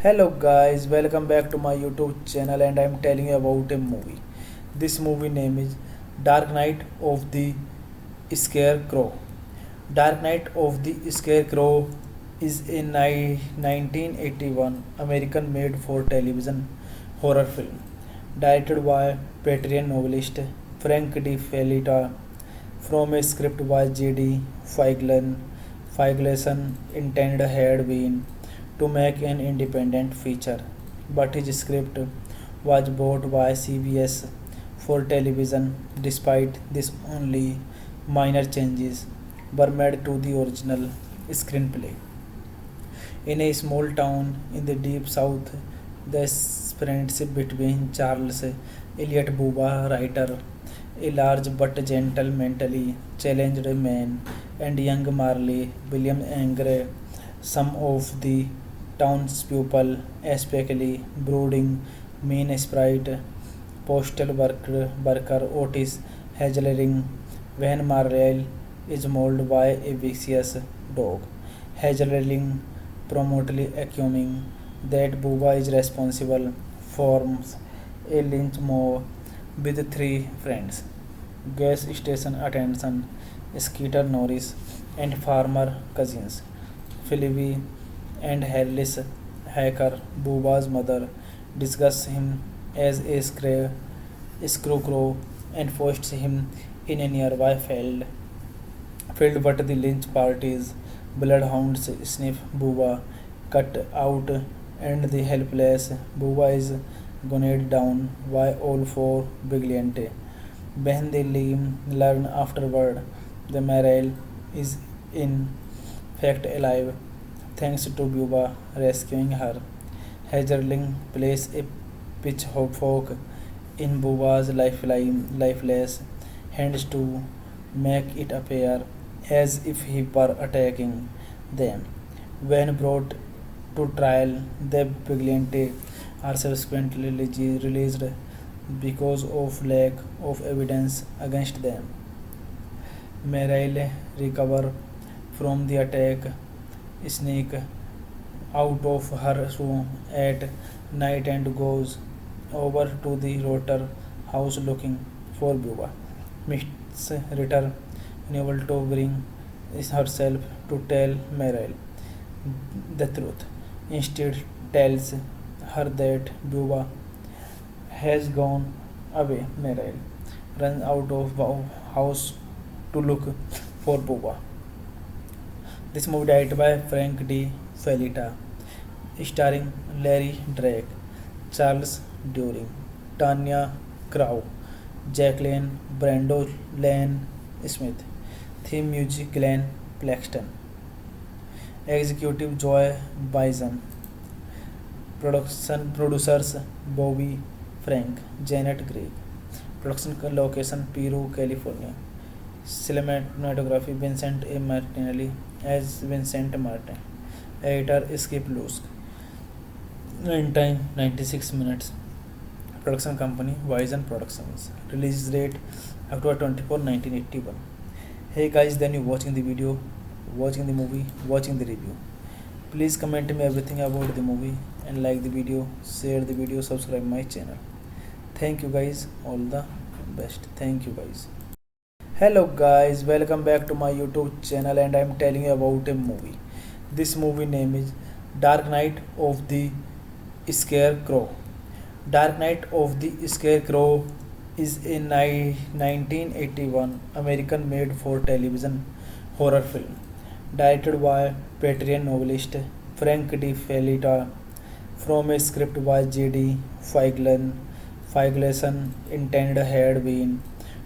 Hello guys, welcome back to my YouTube channel and I'm telling you about a movie. This movie name is Dark Knight of the Scarecrow. Dark Knight of the Scarecrow is a 1981 American made for television horror film directed by veteran novelist Frank Di Felita from a script by J.D. Feigelson intended had been to make an independent feature, but his script was bought by CBS for television. Despite this, only minor changes were made to the original screenplay. In a small town in the deep south, the friendship between Charles Eliot Buba, writer, a large but gentle, mentally challenged man, and young Marley William Angre, some of the townspeople, especially brooding, mean sprite, worker Otis Hedgering, when Marley is mauled by a vicious dog. Hedgering promptly accusing that Buba is responsible, forms a lynch mob with three friends: gas station attendant Skeeter Norris and farmer cousins Philby and Harris Hacker. Buba's mother discusses him as a scarecrow and forces him in a nearby field, but the lynch party's bloodhounds sniff Buba cut out, and the helpless Buba is gunned down by all four vigilantes. When they learn afterward, the Mariel is in fact alive, thanks to Buba rescuing her. Hagerling plays a pitchfork in Buba's lifeless hands to make it appear as if he were attacking them. When brought to trial, the vigilante are subsequently released because of lack of evidence against them. Meryl recovers from the attack, sneaks out of her room at night and goes over to the Rotter house looking for Buba. Miss Ritter, unable to bring herself to tell Meryl the truth, instead tells her that Buba has gone away Meryl runs out of house to look for Booba. This movie directed by Frank D. Felita, starring Larry Drake, Charles During, Tanya Crow, Jacqueline Brando Lane Smith. Theme music Glenn Plaxton. Executive Joy Bison. Production producers Bobby Frank, Janet Gregg. Production location Peru, California. Cinematography Vincent A. Martinelli as Vincent Martin. Editor Skip Lusk. Runtime 96 minutes. Production company Vision Productions. Release date October 24, 1981. Hey guys, then you watching the video, watching the movie, watching the review. Please comment me everything about the movie and like the video, share the video, subscribe my channel. Thank you guys, all the best. Thank you guys. Hello guys, welcome back to my YouTube channel and I am telling you about a movie. This movie name is Dark Knight of the Scarecrow. Dark Knight of the Scarecrow is a 1981 American made for television horror film directed by veteran novelist Frank D. Felita from a script by J.D. Feigelson intended had been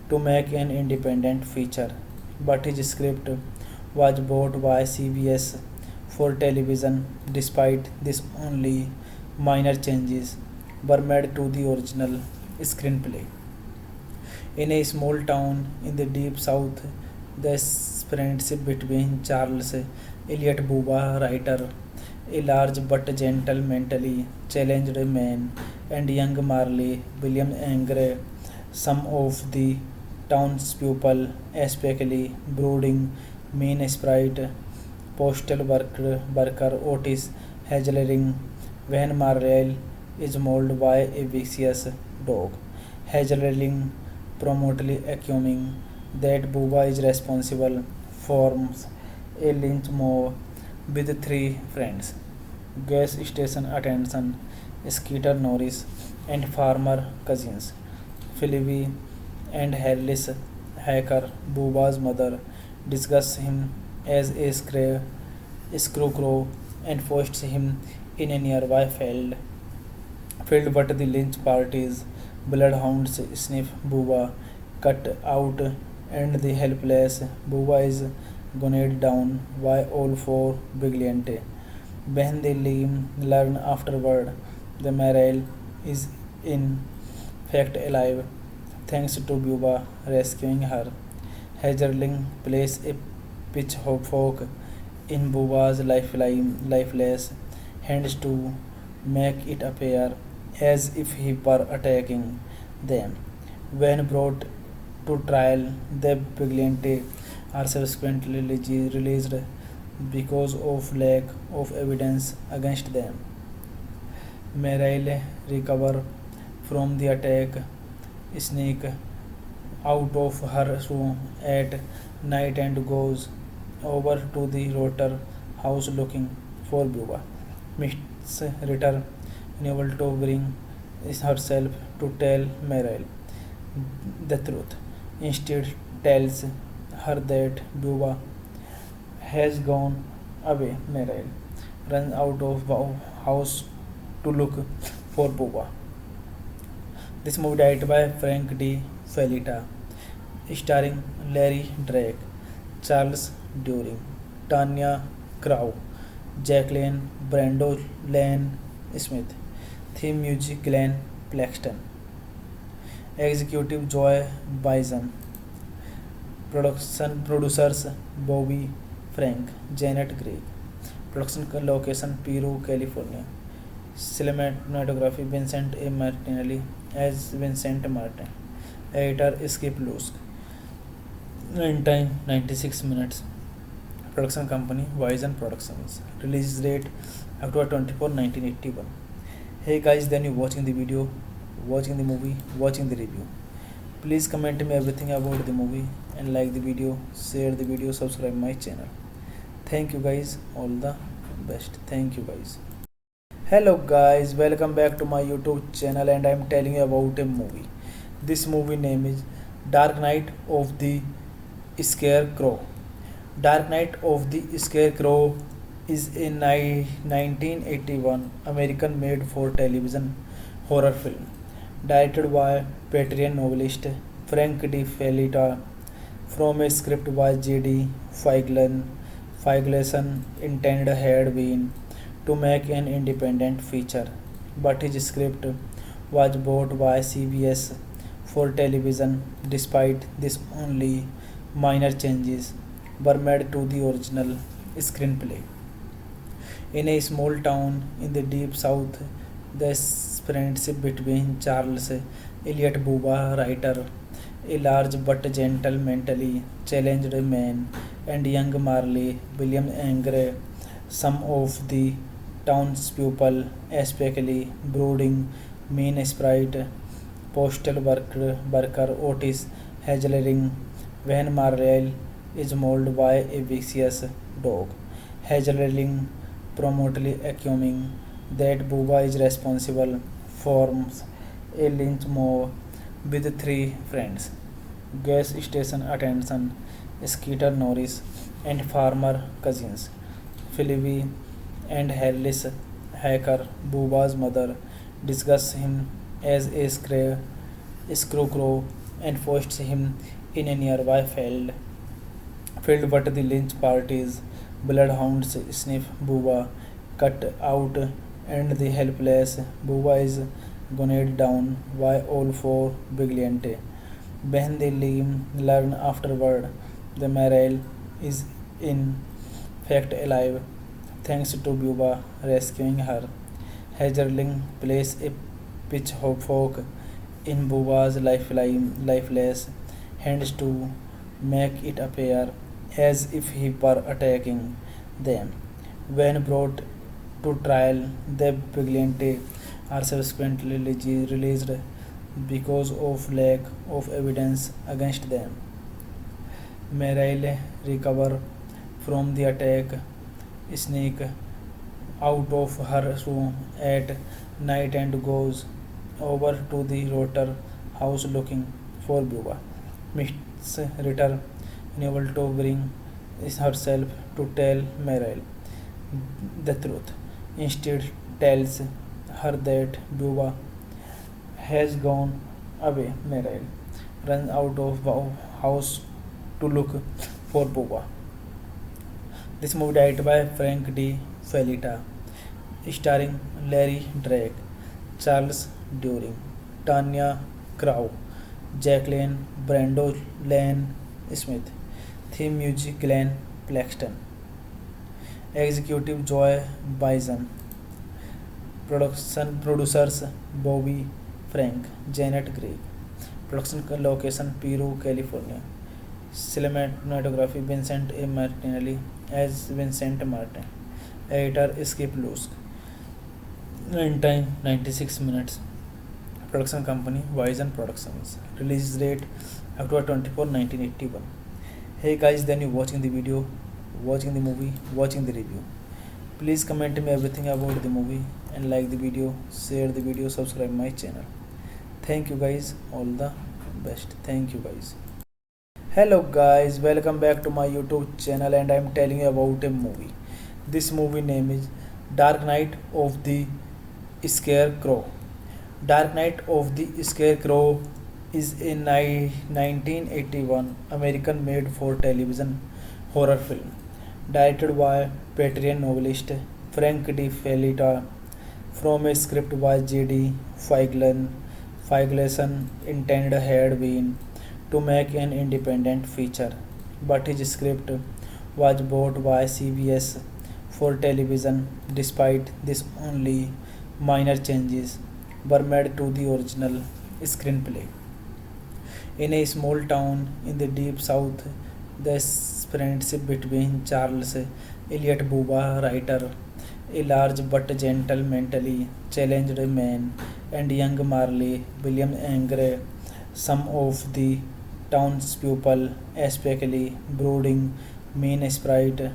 to make an independent feature, but his script was bought by CBS for television. Despite this, only minor changes were made to the original screenplay. In a small town in the deep south, the friendship between Charles Elliot Booba, writer, a large but gentle, mentally challenged man, and young Marley William Angre, some of the townspeople, especially brooding, mean sprite, postal worker Otis Hedgering, when Marley is mauled by a vicious dog. Hedgering promptly accusing that Booba is responsible, forms a lynch mob with three friends: gas station attendant Skeeter Norris and farmer cousins Philby and Harris Hacker. Booba's mother discusses him as a scarecrow and posts him in a nearby field, but the lynch party's bloodhounds sniff Booba cut out and the helpless Booba is gunned down by all four vigilantes. When they learn afterward, the Meryl is in fact alive, thanks to Booba rescuing her. Hedgerling plays a pitchfork in Booba's lifeless hands to make it appear as if he were attacking them. When brought to trial, the vigilantes are subsequently released because of lack of evidence against them. Meryl recovers from the attack, sneaks out of her room at night and goes over to the Rotter house looking for Booba. Miss Ritter, unable to bring herself to tell Meryl the truth, instead tells her that Booba has gone away. Meryl runs out of house to look for Booba. This movie directed by Frank D. Felita, starring Larry Drake, Charles During, Tanya Crow, Jacqueline Brando Lane Smith. Theme music Glenn Plaxton. Executive Joy Bison. Production producers Bobby Frank, Janet Gregg. Production location Peru, California. Cinematography Vincent A. Martinelli as Vincent Martin. Editor Skip Lusk. Runtime 96 minutes. Production company Vision Productions. Release date October 24, 1981. Hey guys, then you watching the video, watching the movie, watching the review. Please comment me everything about the movie and like the video, share the video, subscribe my channel. Thank you guys, all the best. Thank you guys. Hello guys, welcome back to my YouTube channel and I am telling you about a movie. This movie name is Dark Knight of the Scarecrow. Dark Knight of the Scarecrow is a 1981 American made for television horror film directed by veteran novelist Frank Di Felitta from a script by J.D. Feigelson intended had been to make an independent feature, but his script was bought by CBS for television. Despite this, only minor changes were made to the original screenplay. In a small town in the deep south, the friendship between Charles Eliot Buba, writer, a large but gentle, mentally challenged man, and young Marley William Angre, some of the townspeople, especially brooding, mean sprite, worker Otis Hedgering, when Marley is mauled by a vicious dog. Hedgering promptly accusing that Buba is responsible, forms a lynch mob with three friends: gas station attendant Skeeter Norris and farmer cousins Philby and Harris Hacker. Buba's mother discusses him as a scarecrow and forced him in a nearby field, but the lynch party's bloodhounds sniff Buba cut out, and the helpless Buba is gunned down by all four vigilantes. When they learn afterward, the Mariel is in fact alive, thanks to Buba rescuing her. Hagerling plays a pitchfork in Buba's lifeless hands to make it appear as if he were attacking them. When brought to trial, the vigilantes are subsequently released because of lack of evidence against them. Meryl recovers from the attack, sneaks out of her room at night and goes over to the Rotter house looking for Buba. Miss Ritter, unable to bring herself to tell Meryl the truth, instead tells her that Buba has gone away. Meryl runs out of house to look for Buba. This movie directed by Frank Di Felitta, starring Larry Drake, Charles During, Tanya Crow, Jacqueline Brando, Lane Smith. Theme music Glenn Plaxton. Executive Joy Bison. Production producers Bobby Frank, Janet Gregg. Production location Peru, California. Cinematography Vincent A. Martinelli as Vincent Martin. Editor Skip Lusk. Runtime 96 minutes. Production company Vision Productions. Release date October 24, 1981. Hey guys, then you watching the video, watching the movie, watching the review. Please comment me everything about the movie and like the video, share the video, subscribe my channel. Thank you guys, all the best. Thank you guys. Hello guys, welcome back to my YouTube channel, and I am telling you about a movie. This movie name is Dark Knight of the Scarecrow. Dark Knight of the Scarecrow is a 1981 American made for television horror film directed by veteran novelist Frank Di Felitta from a script by J.D. Feigelson intended had been to make an independent feature, but his script was bought by CBS for television. Despite this, only minor changes were made to the original screenplay. In a small town in the deep south, the friendship between Charles Eliot Buba, writer, a large but gentle, mentally challenged man, and young Marley William Angre, some of the townspeople, especially brooding, mean sprite,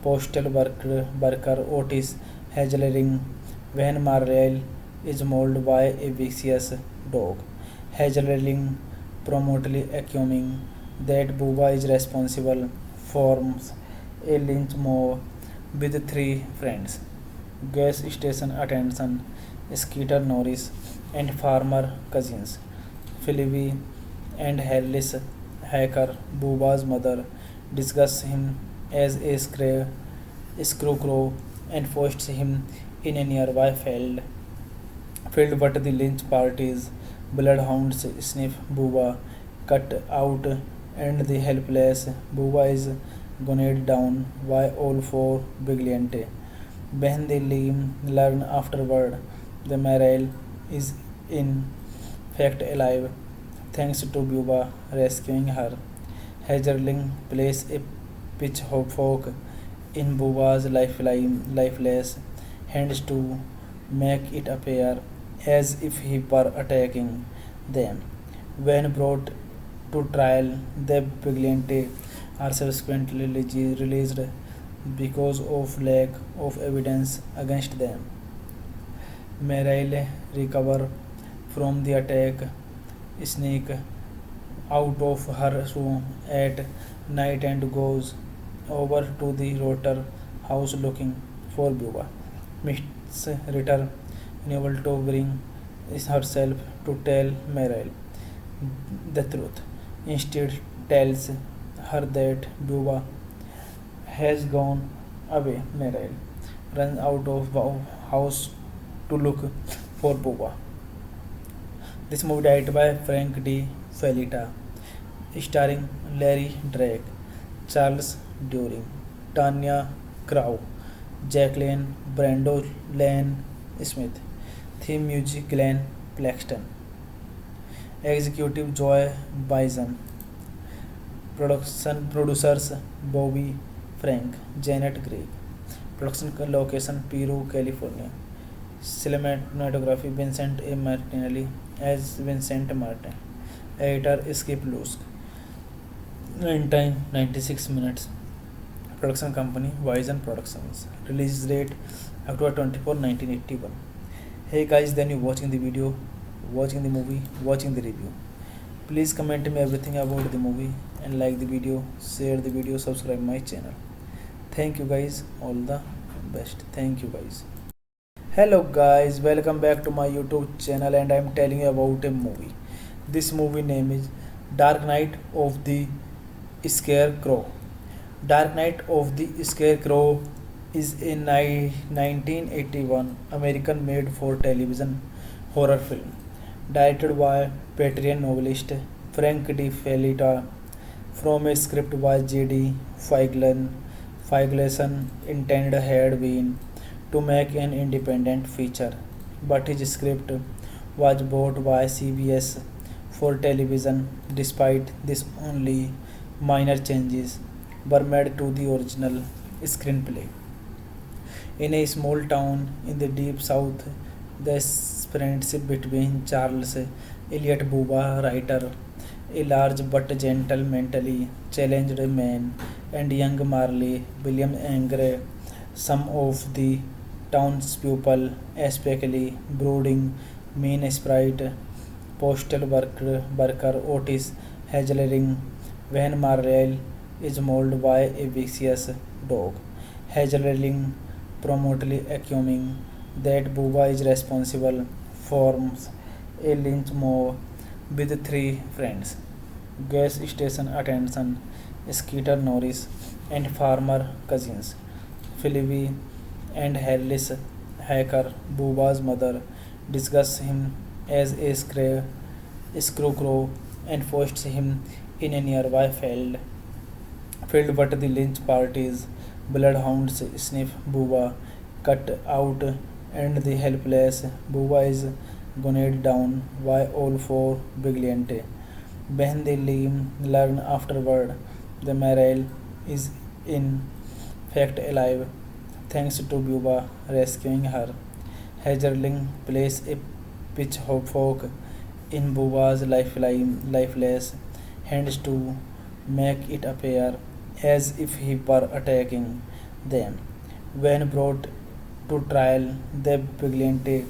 worker Otis Hedgering, when Marley is mauled by a vicious dog. Hazel promptly accusing that Bubba is responsible, forms a lynch mob with three friends: gas station attendant Skeeter Norris and farmer cousins Philby and Harris Hacker. Bubba's mother discusses him as a scarecrow and posts him in a nearby field, but the lynch party's bloodhounds sniff Bubba cut out, and the helpless Bubba is gunned down by all four vigilantes. When they learn afterward, the Mariel is in fact alive, thanks to Bubba rescuing her. Hagerling plays a pitchfork in Bubba's lifeless hands to make it appear as if he were attacking them. When brought to trial, the vigilante are subsequently released because of lack of evidence against them. Meryl recover from the attack, sneak out of her room at night and goes over to the Rotter house looking for Bubba. Miss Ritter, unable to bring herself to tell Meryl the truth, instead tells her that Bubba has gone away. Meryl runs out of the house to look for Bubba. This movie directed by Frank D. Felita, starring Larry Drake, Charles During, Tanya Crow, Jacqueline Brando Lane Smith. Theme music Glenn Plaxton. Executive Joy Bison. Production producers Bobby Frank, Janet Gregg. Production location Peru, California. Cinematography Vincent A. Martinelli as Vincent Martin. Editor Skip Lusk. Runtime 96 minutes. Production company Vision Productions. Release date October 24, 1981. Hey guys, then you watching the video, watching the movie, watching the review. Please comment me everything about the movie and like the video, share the video, subscribe my channel. Thank you guys, all the best. Thank you guys. Hello guys, welcome back to my YouTube channel, and I am telling you about a movie. This movie name is Dark Knight of the Scarecrow. Dark Knight of the Scarecrow is a 1981 American made for television horror film directed by veteran novelist Frank D. Felita from a script by J.D. Feigelson intended had been to make an independent feature, but his script was bought by CBS for television. Despite this, only minor changes were made to the original screenplay. In a small town in the deep south, the friendship between Charles Elliot Bubba Writer, a large but gentle, mentally challenged man, and young Marley William Angre, some of the townspeople, especially brooding, mean sprite, postal worker Otis Hazelring, when Marley is mauled by a vicious dog. Hazelring promptly accusing that Bubba is responsible, forms a lynch mob with three friends: gas station attendant Skeeter Norris and farmer cousins Philby and Harris Hacker. Bubba's mother discusses him as a scarecrow and posts him in a nearby field, but the lynch party's bloodhounds sniff Bubba cut out, and the helpless Bubba is gunned down by all four vigilantes. When they learn afterward, the Mariel is in fact alive, thanks to Bubba rescuing her. Hagerling plays a pitchfork in Bubba's lifeless hands to make it appear as if he were attacking them. When brought to trial, the vigilantes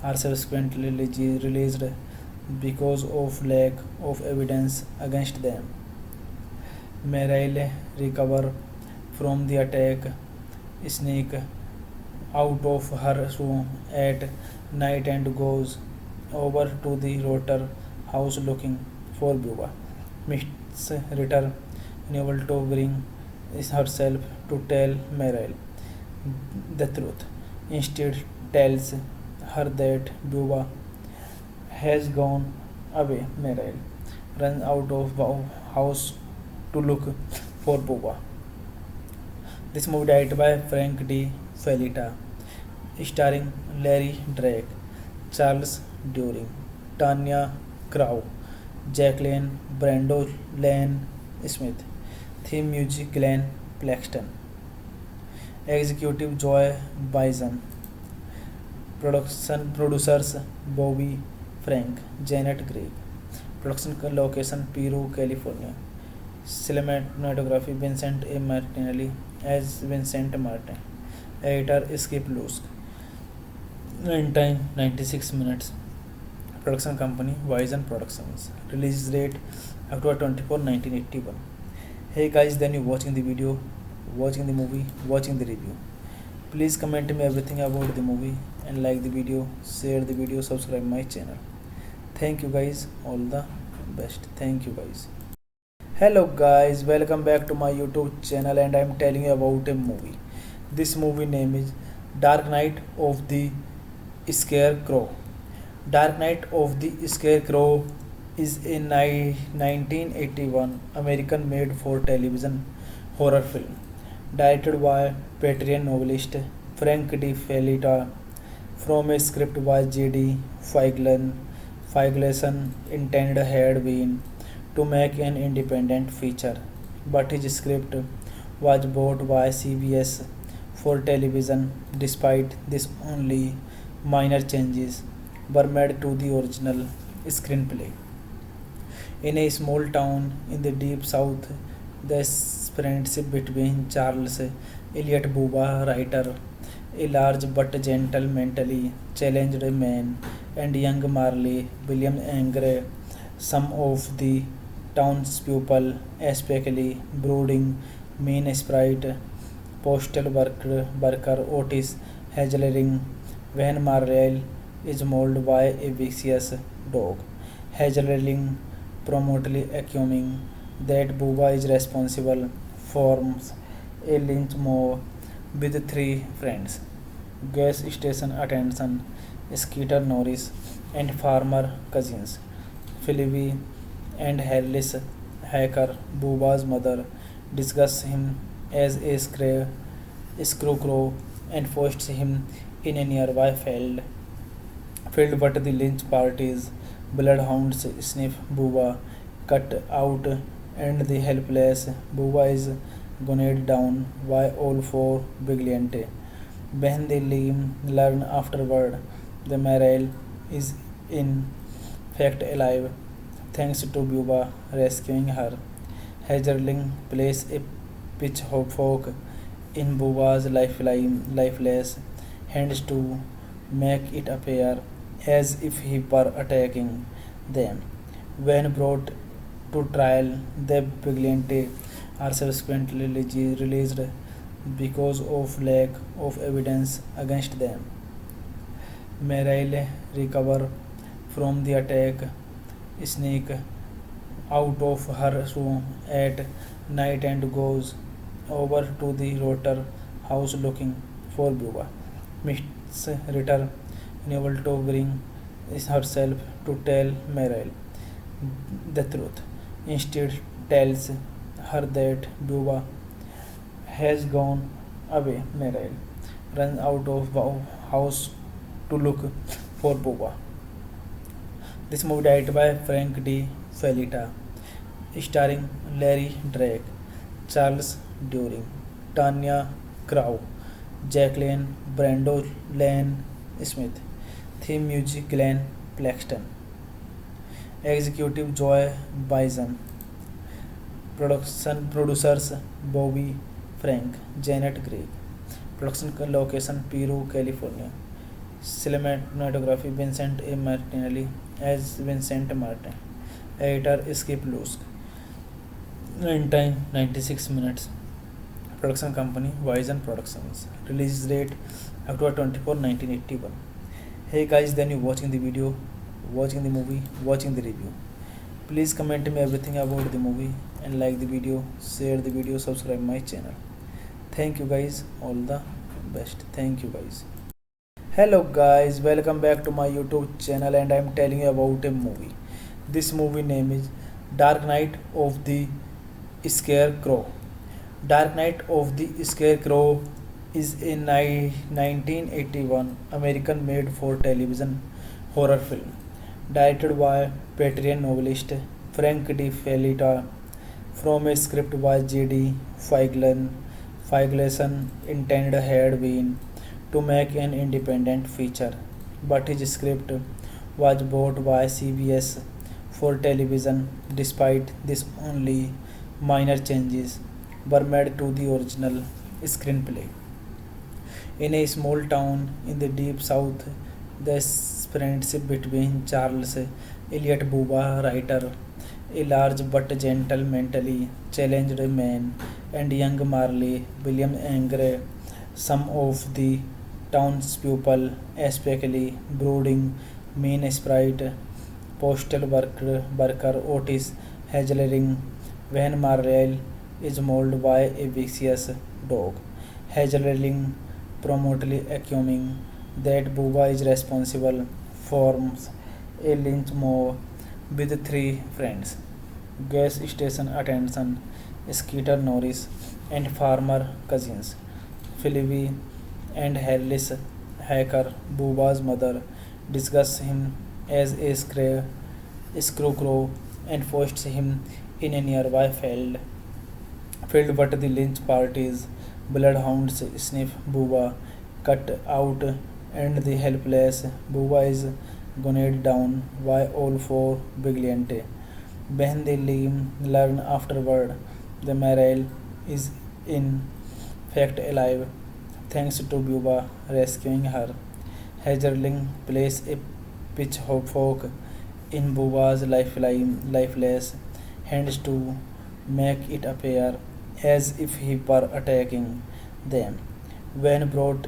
are subsequently released because of lack of evidence against them. Meryl recovers from the attack, sneaks out of her room at night and goes over to the Rotter house looking for Buba. Miss Ritter, unable to bring herself to tell Meryl the truth, instead tells her that Buba has gone away. Meryl runs out of the house to look for Buba. This movie directed by Frank D. Felita, starring Larry Drake, Charles During, Tanya Crow, Jacqueline Brando Lane Smith. Theme music Glenn Plaxton. Executive Joy Bison. Production producers Bobby Frank, Janet Gregg. Production location Peru, California. Cinematography Vincent A. Martinelli as Vincent Martin. Editor Skip Lusk. Runtime 96 minutes. Production company Vision Productions. Release date October 24, 1981. Hey guys, then you watching the video, watching the movie, watching the review. Please comment me everything about the movie and like the video, share the video, subscribe my channel. Thank you guys, all the best. Thank you guys. Hello guys, welcome back to my YouTube channel and I am telling you about a movie. This movie name is Dark Knight of the Scarecrow. Dark Knight of the Scarecrow is a 1981 American made for television horror film directed by veteran novelist Frank D. Felita from a script by J.D. Feigelson intended had been to make an independent feature, but his script was bought by CBS for television. Despite this, only minor changes were made to the original screenplay. In a small town in the deep south, the friendship between Charles Elliot Buba, writer, a large but gentle, mentally challenged man, and young Marley William Angre, some of the townspeople, especially brooding, mean sprite, postal worker Otis Hazelring, when Marley is mauled by a vicious dog. Hazelring promptly accusing that Buba is responsible, forms a lynch mob with three friends: gas station attendant Skeeter Norris and farmer cousins Philby and Harris Hacker. Buba's mother discusses him as a scarecrow and forced him in a nearby field, but the lynch party's bloodhounds sniff Buba cut out and the helpless Buba is gunned down by all four vigilantes. When they learn afterward, the Meryl is in fact alive, thanks to Buba rescuing her. Hazelring plays a pitchfork in Buba's lifeless hands to make it appear as if he were attacking them. When brought to trial, the vigilantes are subsequently released because of lack of evidence against them. Meryl recovers from the attack, sneaks out of her room at night and goes over to the Rotter house looking for Buba. Miss Ritter, unable to bring herself to tell Meryl the truth, instead tells her that Buba has gone away. Meryl runs out of the house to look for Buba. This movie directed by Frank D. Felita, starring Larry Drake, Charles During, Tanya Crow, Jacqueline Brando Lane Smith. Theme music Glenn Plaxton. Executive Joy Bison. Production producers Bobby Frank, Janet Gregg. Production location Peru, California. Cinematography Vincent A. Martinelli as Vincent Martin. Editor Skip Lusk. Runtime 96 minutes. Production company Vision Productions. Release date October 24, 1981. Hey guys, then you watching the video, watching the movie, watching the review. Please comment me everything about the movie and like the video, share the video, subscribe my channel. Thank you guys, all the best. Thank you guys. Hello guys, welcome back to my YouTube channel and I am telling you about a movie. This movie name is Dark Knight of the Scarecrow. Dark Knight of the Scarecrow is a 1981 American made for television horror film directed by veteran novelist Frank D. Felitta from a script by J.D. Feigelson intended had been to make an independent feature, but his script was bought by CBS for television. Despite this, only minor changes were made to the original screenplay. In a small town in the deep south, the friendship between Charles Elliot Buba, writer, a large but gentle, mentally challenged man, and young Marley William Angre, some of the townspeople, especially brooding, mean-spirited postal worker Otis Hedgering, when Marley is mauled by a vicious dog. Hedgering promptly accusing that Buba is responsible, forms a lynch mob with three friends: gas station attendant Skeeter Norris and farmer cousins Philby and Harris Hacker. Buba's mother discusses him as a scarecrow and posts him in a nearby field, but the lynch party's bloodhounds sniff Buba cut out and the helpless Buba is gunned down by all four vigilantes. When they learn afterward, the Mariel is in fact alive, thanks to Buba rescuing her. Hedgerling plays a pitchfork in Buba's lifeless hands to make it appear as if he were attacking them. When brought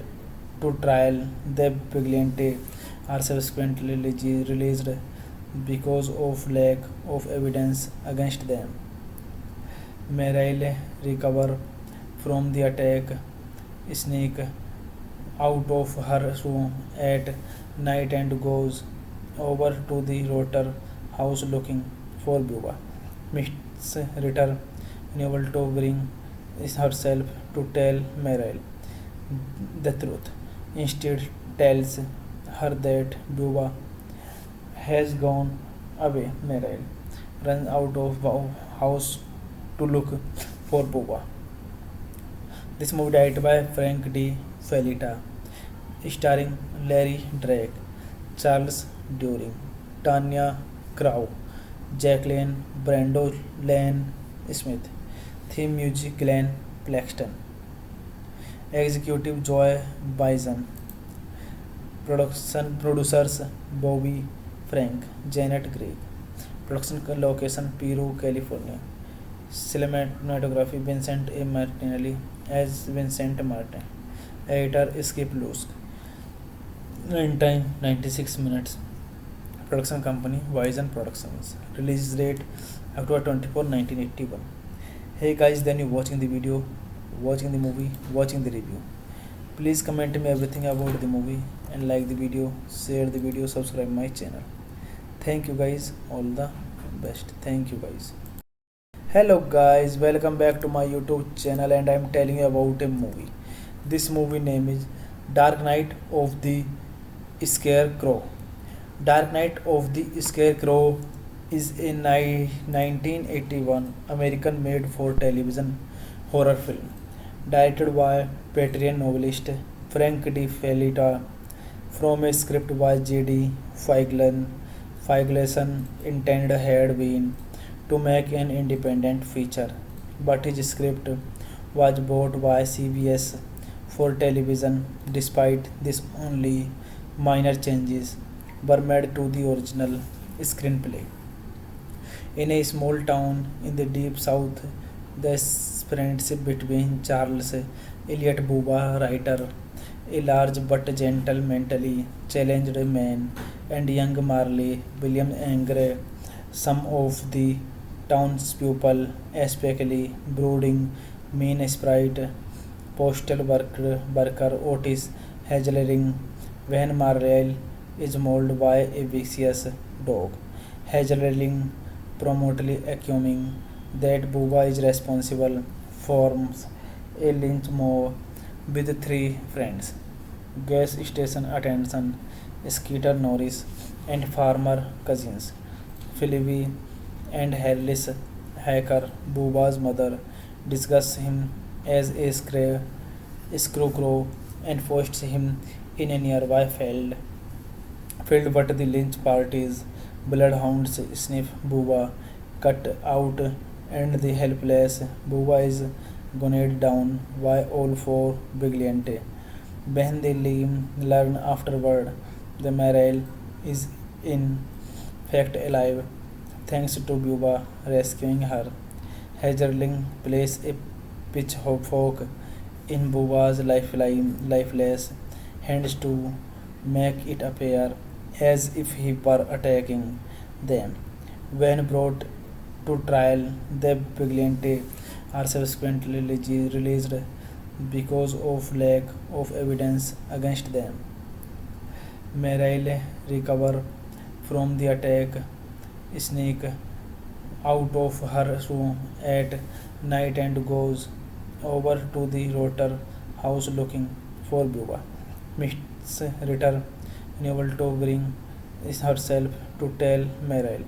to trial, the vigilantes are subsequently released because of lack of evidence against them. Mariel recovers from the attack, sneaks out of her room at night and goes over to the Rotter house looking for Buba. Miss Ritter, unable to bring herself to tell Mariel the truth, instead tells her that Buba has gone away. Mariel runs out of the house to look for Buba. This movie directed by Frank D. Felitta, starring Larry Drake, Charles During, Tanya Crow, Jacqueline Brando, Lane Smith. Theme music Glenn Plaxton. Executive Joy Bison. Production producers Bobby Frank, Janet Gregg. Production location Peru, California. Cinematography Vincent A. Martinelli as Vincent Martin. Editor Skip Lusk. Runtime 96 minutes. Production company Vision Productions. Release date October 24, 1981. Hey guys, then you watching the video, watching the movie, watching the review. Please comment me everything about the movie and like the video, share the video, subscribe my channel. Thank you guys, all the best. Thank you guys. Hello guys, welcome back to my YouTube channel and I am telling you about a movie. This movie name is Dark Knight of the Scarecrow. Dark Knight of the Scarecrow is a 1981 American made for television horror film directed by veteran novelist Frank D. Felitta from a script by J.D. Feigelson intended had been to make an independent feature, but his script was bought by CBS for television. Despite this, only minor changes were made to the original screenplay. In a small town in the deep south, the friendship between Charles Eliot Buba, writer, a large but gentle, mentally challenged man, and young Marley William Angre, some of the townspeople, especially brooding, mean sprite, worker Otis Hedgering, when Marley is mauled by a vicious dog. Hedgering promptly accusing that Buba is responsible, forms a lynch mob with three friends: gas station attendant Skeeter Norris and farmer cousins Philby and Harris Hacker. Buba's mother discusses him as a scarecrow and forced him in a nearby field, but the lynch party's bloodhounds sniff Buba, cut out, and the helpless Buba is gunned down by all four vigilantes. When they learn afterward, the Mariel is in fact alive, thanks to Buba rescuing her. Hagerling plays a pitchfork in Buba's lifeless hands to make it appear as if he were attacking them. When brought to trial, the vigilantes are subsequently released because of lack of evidence against them. Meryl recovers from the attack, sneaks out of her room at night and goes over to the Rotter house looking for Buba. Miss Ritter, unable to bring herself to tell Meryl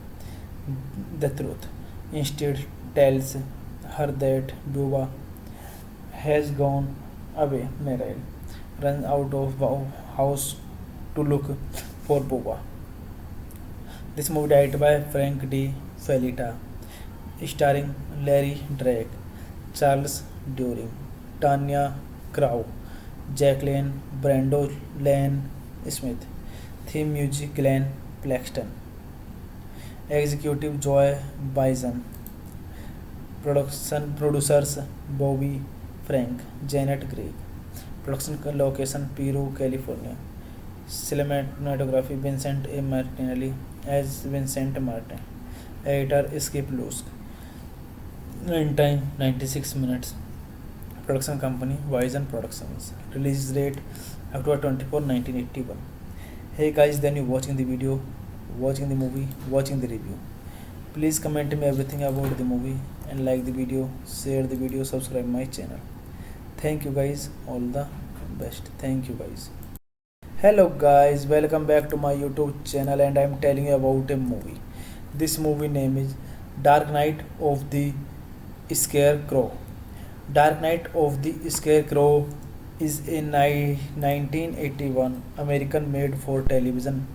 the truth, instead tells her that Buba has gone away. Meryl runs out of house to look for Buba. This movie directed by Frank D. Fellita, starring Larry Drake, Charles During, Tanya Crow, Jacqueline Brando, Lane Smith. Theme music Glenn Plaxton. Executive Joy Bison. Production producers Bobby Frank, Janet Gregg. Production location Peru, California. Cinematography Vincent A. Martinelli as Vincent Martin. Editor Skip Lusk. Runtime 96 minutes. Production company Vision Productions. Release date October 24, 1981. Hey guys, then you watching the video, watching the movie, watching the review. Please comment me everything about the movie and like the video, share the video, subscribe my channel. Thank you guys, all the best. Thank you guys. Hello guys, welcome back to my YouTube channel, and I'm telling you about a movie. This movie name is Dark Knight of the Scarecrow. Dark Knight of the Scarecrow is a 1981 American made for television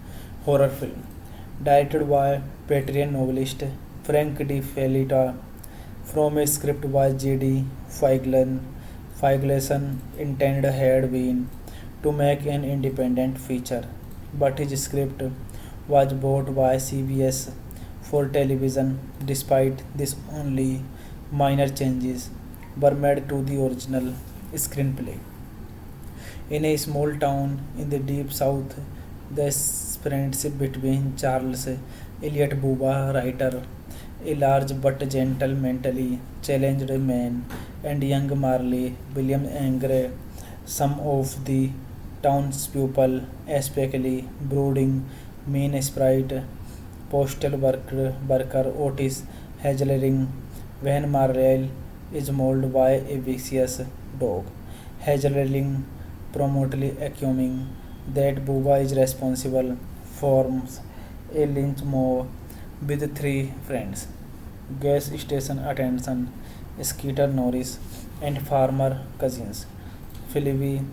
horror film directed by veteran novelist Frank D. Fellita from a script by J.D. Feigelson intended had been to make an independent feature, but his script was bought by CBS for television. Despite this, only minor changes were made to the original screenplay. In a small town in the deep south, the friendship between Charles Eliot Buba, writer, a large but gentle, mentally challenged man, and young Marley William Angre, some of the townspeople, especially brooding, mean sprite, worker Otis Hedgering, when Marley is mauled by a vicious dog. Hedgering promptly accusing that Buba is responsible, forms a lynch mob with three friends: gas station attendant Skeeter Norris and farmer cousins Philby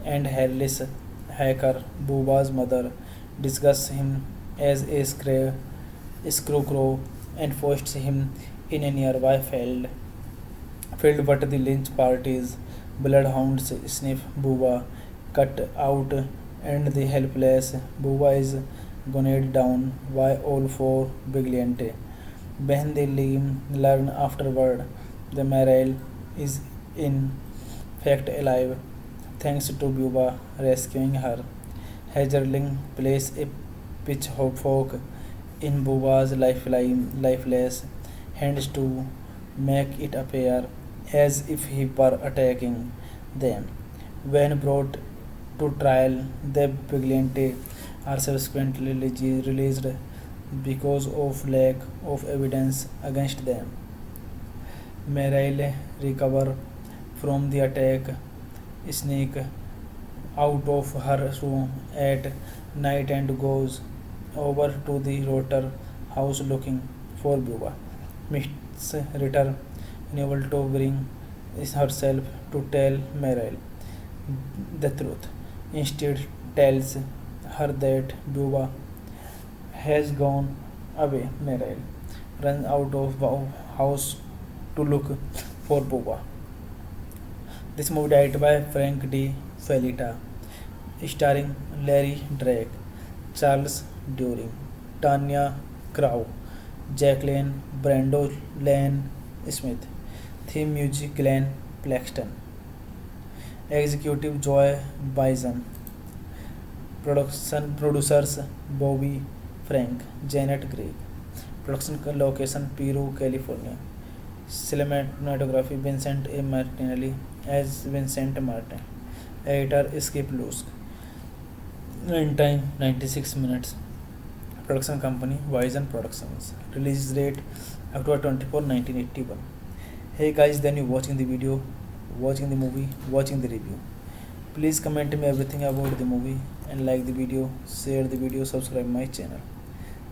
and Harris Hacker. Buba's mother discusses him as a scarecrow and forced him in a nearby field, but the lynch party's bloodhounds sniff Buba, cut out, and the helpless Buba is gunned down by all four vigilantes. When they learn afterward, the Mariel is in fact alive, thanks to Buba rescuing her. Hagerling plays a pitchfork in Buba's lifeless hands to make it appear as if he were attacking them. When brought to trial, the vigilante are subsequently released because of lack of evidence against them. Meryl recover from the attack, sneak out of her room at night and goes over to the Rotter house looking for Buba. Miss Ritter, unable to bring herself to tell Meryl the truth, instead tells her that Buba has gone away. Meryl runs out of the house to look for Buba. This movie directed by Frank D. Felita, starring Larry Drake, Charles During, Tanya Crow, Jacqueline Brando Lane Smith. Theme music Glenn Plaxton. Executive Joy Bison. Production producers Bobby Frank, Janet Gregg. Production location Peru, California. Cinematography Vincent A. Martinelli as Vincent Martin. Editor Skip Lusk. Runtime 96 minutes. Production company Vision Productions. Release date October 24, 1981. Hey guys, then you watching the video, watching the movie, watching the review. Please comment me everything about the movie and like the video, share the video, subscribe my channel.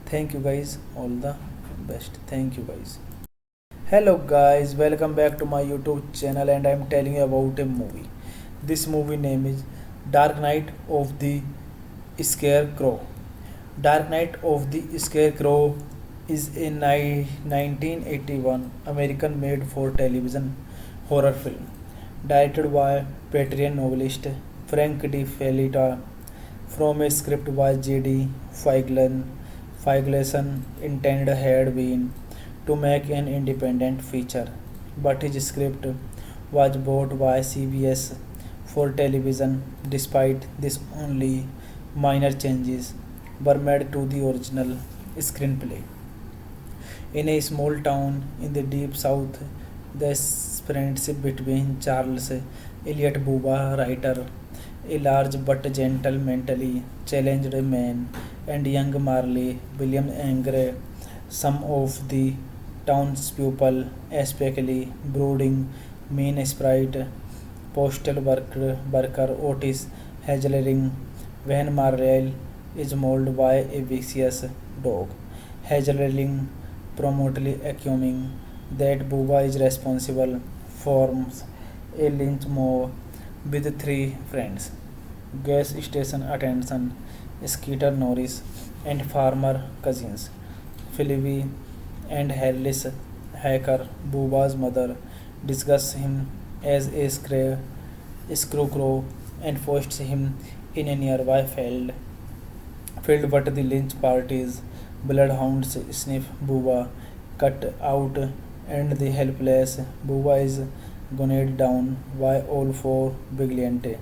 Thank you guys, all the best. Thank you guys. Hello guys, welcome back to my YouTube channel and I am telling you about a movie. This movie name is Dark Knight of the Scarecrow. Dark Knight of the Scarecrow is a 1981 American made for television horror film directed by veteran novelist Frank D. Felita from a script by J.D. Feigelson intended had been to make an independent feature, but his script was bought by CBS for television. Despite this, only minor changes were made to the original screenplay. In a small town in the deep south, the friendship between Charles Elliot Buba, writer, a large but gentle, mentally challenged man, and young Marley William Angre, some of the townspeople, especially brooding, mean sprite, postal worker Otis Hazelring, when Marley is mauled by a vicious dog. Hazelring promptly accusing that Buba is responsible, forms a lynch mob with three friends: gas station attendant Skeeter Norris and farmer cousins Philby and Harris Hacker. Buba's mother discusses him as a scarecrow and posts him in a nearby field, but the lynch party's bloodhounds sniff Buba cut out and the helpless Buba is gunned down by all four vigilantes.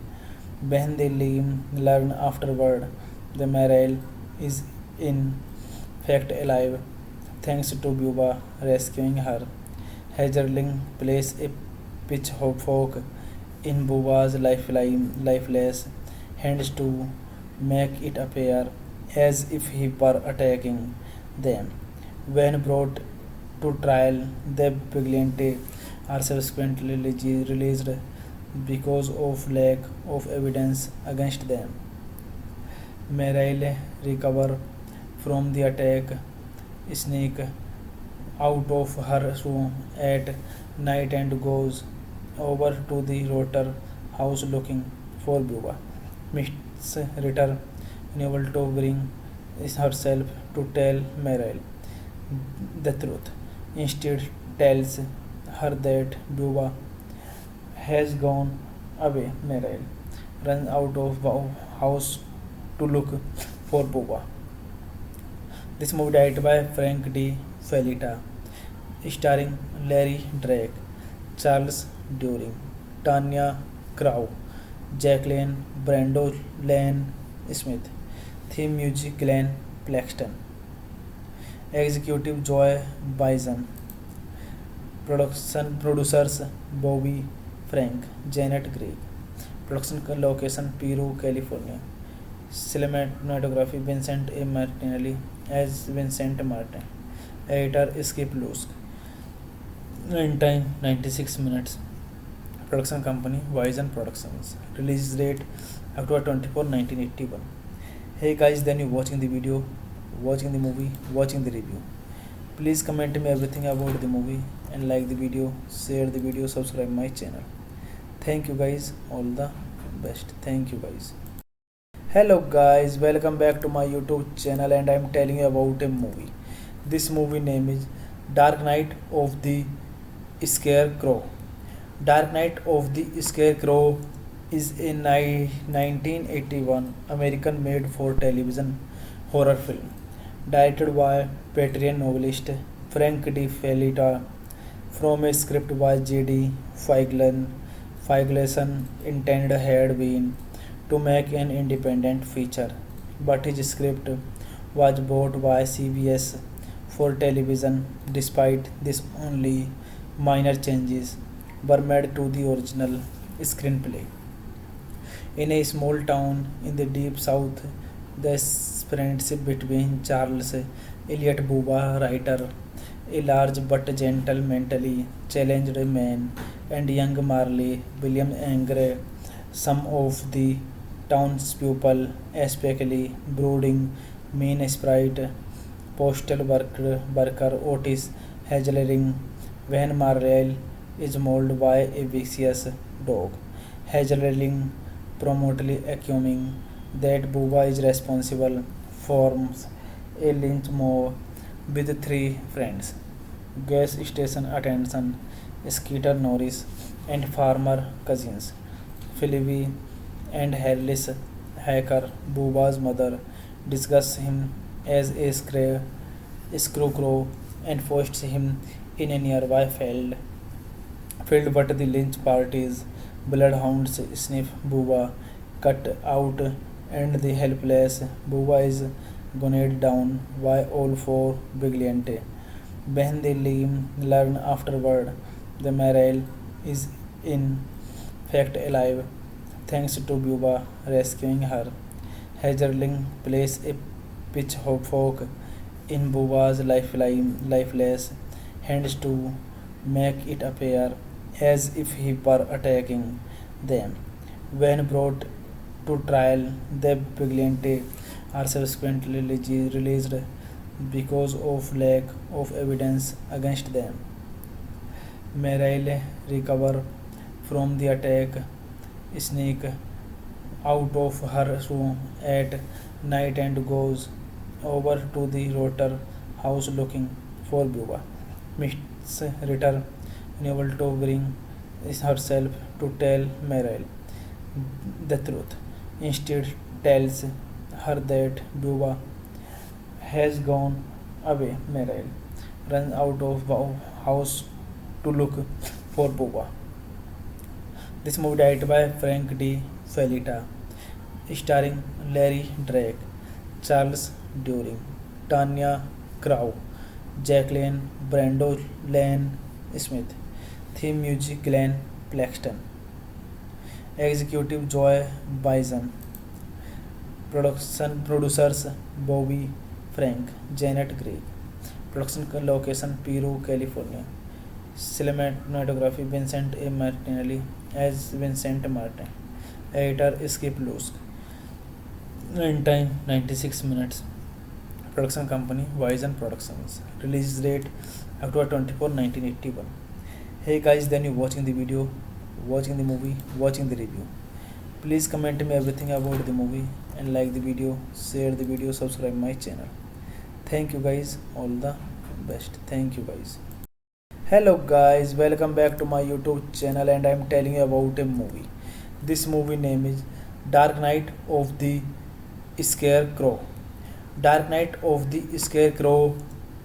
When they learn afterward, the Mariel is in fact alive, thanks to Buba rescuing her. Hagerling plays a pitchfork in Buba's lifeless hands to make it appear as if he were attacking them. When brought to trial, the vigilantes are subsequently released because of lack of evidence against them. Meryl recover from the attack, sneak out of her room at night and goes over to the Rotter house looking for Buba. Miss Ritter, unable to bring herself to tell Meryl the truth, instead tells her that Buba has gone away. Meryl runs out of the house to look for Boba. This movie directed by Frank D. Felita, starring Larry Drake, Charles During, Tanya Crow, Jacqueline Brando Lane Smith. Theme music Glenn Plaxton. Executive Joy Bison. Production producers Bobby Frank, Janet Gregg. Production location Peru, California. Cinematography Vincent A. Martinelli as Vincent Martin. Editor Skip Lusk. Runtime 96 minutes. Production company Vision Productions. Release date October 24, 1981. Hey guys, then you watching the video, watching the movie, watching the review. Please comment me everything about the movie and like the video, share the video, subscribe my channel. Thank you guys, all the best. Thank you guys. Hello guys, welcome back to my YouTube channel and I am telling you about a movie. This movie name is Dark Knight of the Scarecrow. Dark Knight of the Scarecrow is a 1981 American made for television horror film directed by veteran novelist Frank D. Felita from a script by J.D. Feigelson intended had been to make an independent feature, but his script was bought by CBS for television. Despite this, only minor changes were made to the original screenplay. In a small town in the deep south, the friendship between Charles Elliot Buba, writer, a large but gentle, mentally challenged man, and young Marley William Angre, some of the townspeople, especially brooding, mean sprite, postal worker Otis Hazelring, when Marley is mauled by a vicious dog. Hazelring promptly accusing that Buba is responsible, forms a lynch mob with three friends: gas station attendant Skeeter Norris and farmer cousins Philby and Harris Hacker. Buba's mother discusses him as a scarecrow and forced him in a nearby field, but the lynch party's bloodhounds sniff Buba cut out, and the helpless Buba is gunned down by all four vigilantes. When they learn afterward, the Mariel is in fact alive, thanks to Buba rescuing her. Hazelring plays a pitchfork in Buba's lifeless hands to make it appear as if he were attacking them. When brought to trial, the vigilantes are subsequently released because of lack of evidence against them. Mariel recovers from the attack, sneaks out of her room at night and goes over to the Rotter house looking for Buba. Miss Ritter, unable to bring herself to tell Mariel the truth, instead tells her that Buba has gone away. Mariel runs out of the house to look for Buba. This movie directed by Frank D. Felita, starring Larry Drake, Charles During, Tanya Crow, Jacqueline Brando Lane Smith. Theme music Glenn Plaxton. Executive Joy Bison. Production producers Bobby Frank, Janet Gregg. Production location Peru, California. Cinematography Vincent A. Martinelli as Vincent Martin. Editor Skip Lusk. Runtime 96 minutes. Production company Vision Productions. Release date October 24, 1981. Hey guys, then you watching the video, watching the movie, watching the review. Please comment me everything about the movie and like the video, share the video, subscribe my channel. Thank you guys, all the best. Thank you guys. Hello guys, welcome back to my YouTube channel and I am telling you about a movie. This movie name is Dark Knight of the Scarecrow. Dark Knight of the Scarecrow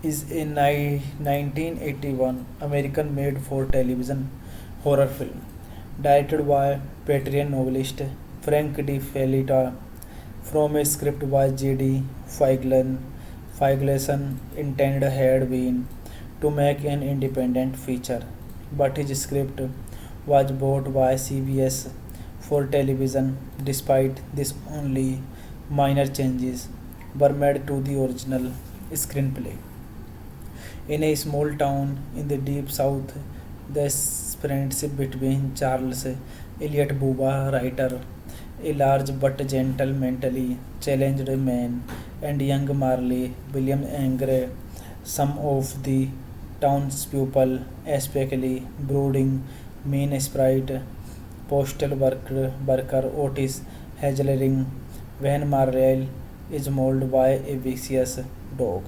is a 1981 American made for television horror film directed by veteran novelist Frank Di Felitta from a script by J.D. Feiglin. Feigleson intended had been to make an independent feature, but his script was bought by CBS for television. Despite this, only minor changes were made to the original screenplay. In a small town in the deep south, the friendship between Charles Eliot Buba, writer, a large but gentle, mentally challenged man, and young Marley William Angre, some of the townspeople, especially brooding, mean sprite, postal worker Otis Hedgering, when Marley is mauled by a vicious dog.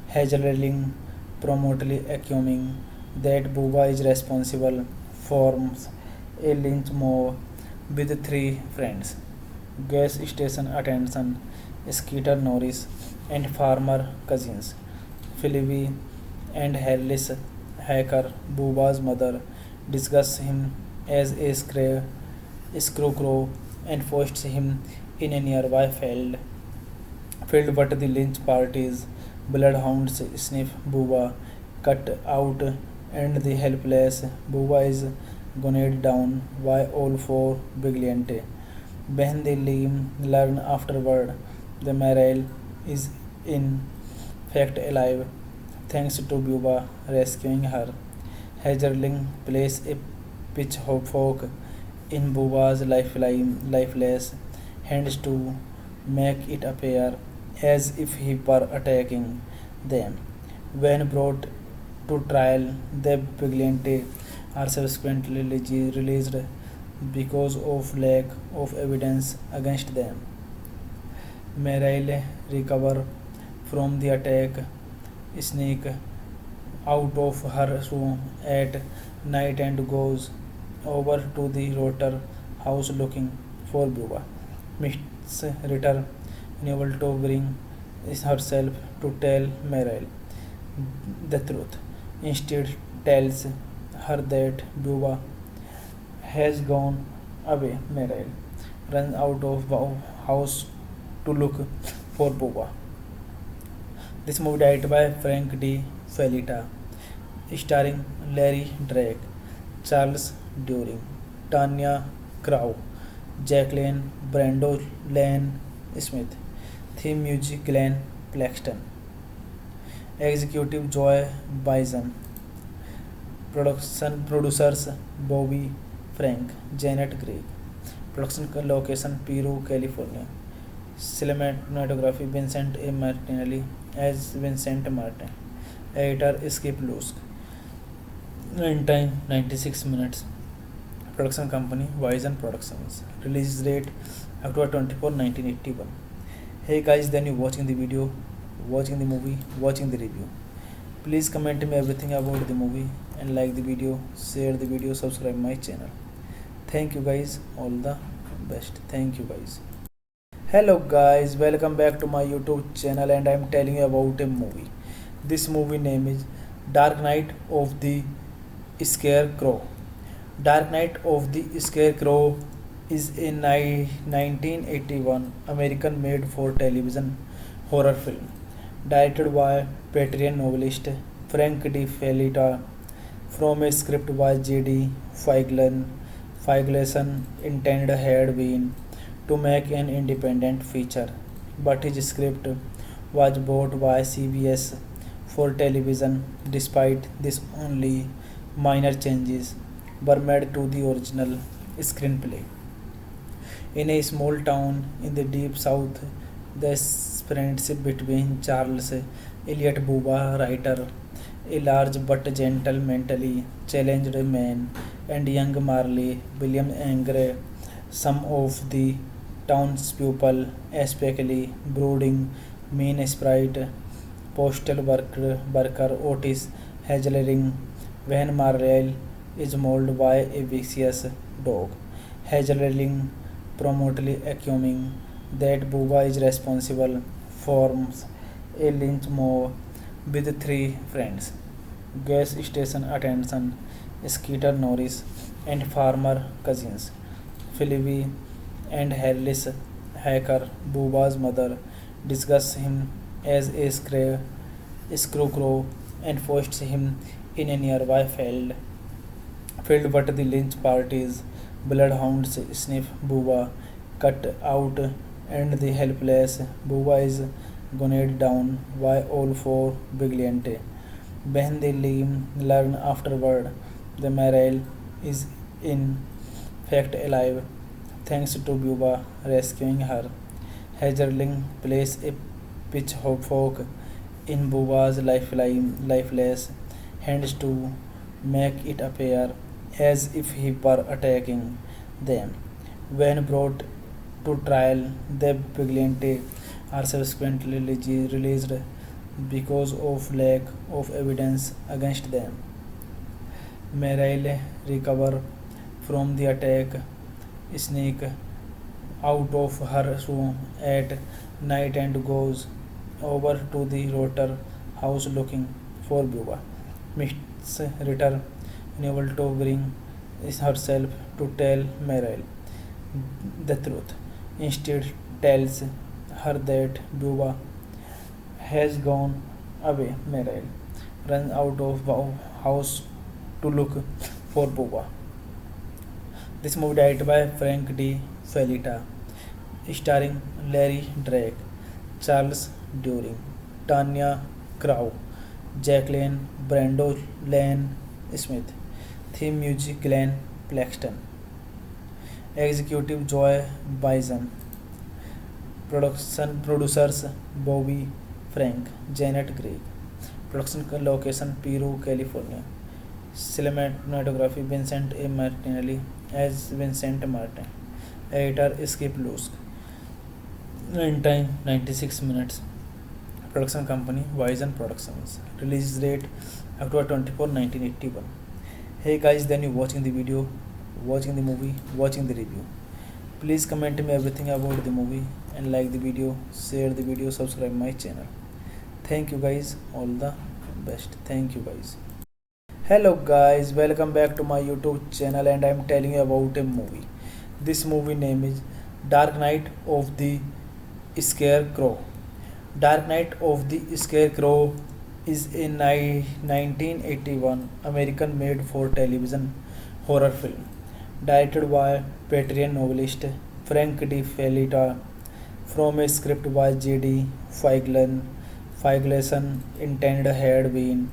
Hedgering promptly accusing that Buba is responsible, forms a lynch mob with three friends: gas station attendant Skeeter Norris and farmer cousins Philby and Harris Hacker. Buba's mother discusses him as a scarecrow and posts him in a nearby field, but the lynch party's bloodhounds sniff Buba cut out, and the helpless Buba is gunned down by all four vigilantes. When they learn afterward, the Mariel is in fact alive, thanks to Buba rescuing her. Hedgerling plays a pitchfork in Buba's lifeless hands to make it appear as if he were attacking them. When brought to trial, the vigilantes are subsequently released because of lack of evidence against them. Meryl recovers from the attack, sneaks out of her room at night and goes over to the Rotter house looking for Buba. Miss Ritter, unable to bring herself to tell Meryl the truth, instead tells her that Buba has gone away. Meryl runs out of the house to look for Buba. This movie directed by Frank D. Felitta, starring Larry Drake, Charles During, Tanya Crow, Jacqueline Brando Lane Smith. Theme music Glenn Plaxton. Executive Joy Bison. Production producers Bobby Frank, Janet Gregg. Production location Peru, California. Cinematography Vincent A. Martinelli as Vincent Martin. Editor Skip Lusk. Runtime 96 minutes. Production company Vision Productions. Release date October 24, 1981. Hey guys, then you watching the video, watching the movie, watching the review. Please comment me everything about the movie and like the video, share the video, subscribe my channel. Thank you guys, all the best. Thank you guys. Hello guys, welcome back to my YouTube channel, and I am telling you about a movie. This movie name is Dark Knight of the Scarecrow. Dark Knight of the Scarecrow is a 1981 American made for television horror film directed by veteran novelist Frank Di Felitta from a script by J.D. Feigleson intended had been to make an independent feature, but his script was bought by CBS for television. Despite this, only minor changes were made to the original screenplay. In a small town in the deep south, the friendship between Charles Eliot Buba, writer, a large but gentle, mentally challenged man, and young Marley William Angre, some of the townspeople, especially brooding, mean sprite, postal worker Otis Hedgering, when Marley is mauled by a vicious dog. Hedgering promptly accusing that Buba is responsible, forms a lynch mob with three friends: gas station attendant Skeeter Norris and farmer cousins Phoebe and Harris Hacker. Buba's mother discusses him as a scarecrow and forces him in a nearby field, but the lynch party's bloodhounds sniff Buba, cut out, and the helpless Buba is gunned down by all four vigilantes. When they learn afterward, the Mariel is in fact alive, thanks to Buba rescuing her. Hazelling plays a pitchfork in Buba's lifeless hands to make it appear as if he were attacking them. When brought to trial, the vigilante are subsequently released because of lack of evidence against them. Meryl recovers from the attack, sneaks out of her room at night and goes over to the Rotter house looking for Buba. Miss Ritter, unable to bring herself to tell Meryl the truth, instead tells her that Buba has gone away. Meryl runs out of the house to look for Buba. This movie directed by Frank D. Felitta, starring Larry Drake, Charles During, Tanya Crow, Jacqueline Brando Lane Smith. Theme music Glenn Plaxton. Executive Joy Bison. Production producers Bobby Frank, Janet Gregg. Production location Peru, California. Cinematography Vincent A. Martinelli as Vincent Martin. Editor Skip Lusk. Runtime 96 minutes. Production company Vision Productions. Release date October 24, 1981. Hey guys, then you watching the video, watching the movie, watching the review. Please comment me everything about the movie and like the video, share the video, subscribe my channel. Thank you guys, all the best. Thank you guys. Hello guys, welcome back to my YouTube channel and I am telling you about a movie. This movie name is Dark Knight of the Scarecrow. Dark Knight of the Scarecrow is a 1981 American made for television horror film directed by veteran novelist Frank D. Felitta from a script by J.D. Feigelson intended had been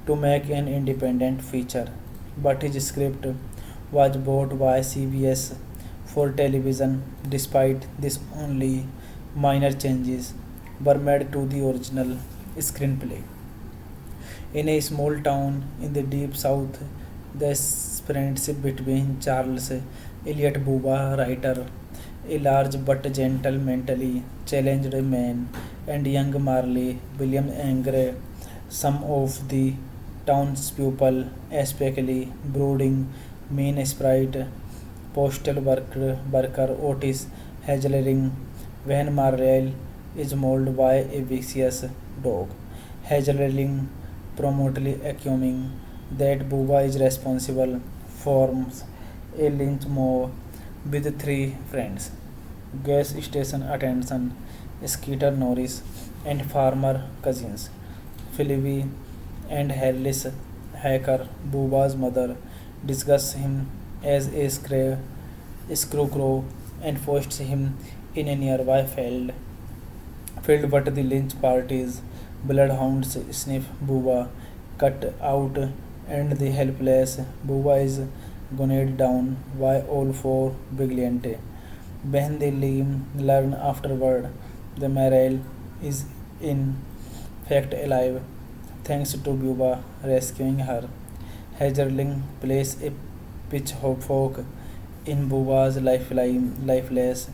to make an independent feature, but his script was bought by CBS for television. Despite this, only minor changes were made to the original screenplay. In a small town in the deep south, the friendship between Charles Elliot Buba, writer, a large but gentle, mentally challenged man, and young Marley William Angre, some of the townspeople, especially brooding, mean sprite, postal worker Otis Hazelring, when Marley is mauled by a vicious dog. Hazelring promptly accusing that Buba is responsible, forms a lynch mob with three friends: gas station attendant Skeeter Norris and farmer cousins Phoebe and Harris Hacker. Buba's mother discusses him as a scarecrow and forces him in a nearby field, but the lynch party's bloodhounds sniff Buba, cut out, and the helpless Buba is gunned down by all four vigilantes. When they learn afterward, the Mariel is in fact alive, thanks to Buba rescuing her. Hazelling plays a pitchfork in Buba's lifeless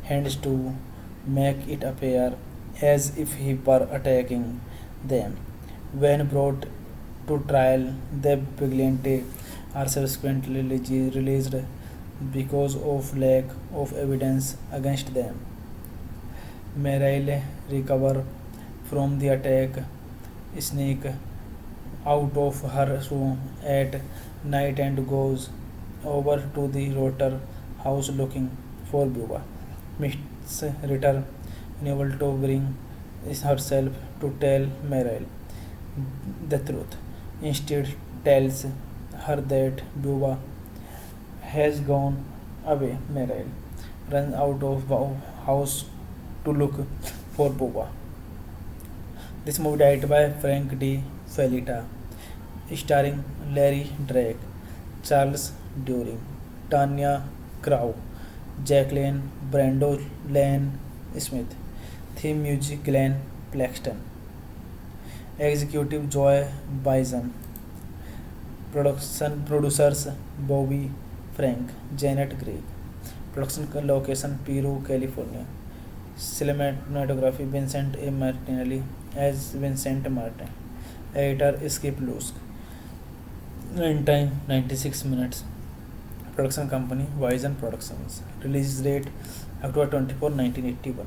hands to make it appear as if he were attacking them. When brought to trial, the vigilantes are subsequently released because of lack of evidence against them. Meryl recovers from the attack, sneaks out of her room at night and goes over to the Rotter house looking for Buba. Miss Ritter, unable to bring herself to tell Meryl the truth. Instead, tells her that Buba has gone away. Meryl runs out of house to look for Buba. This movie directed by Frank D. Felita, starring Larry Drake, Charles During, Tanya Crow, Jacqueline Brando Lane Smith. Theme music Glenn Plaxton. Executive Joy Bison. Production producers Bobby Frank, Janet Gregg. Production location Peru, California. Cinematography Vincent A. Martinelli as Vincent Martin. Editor Skip Lusk. Runtime 96 minutes. Production company Vision Productions. Release date October 24, 1981.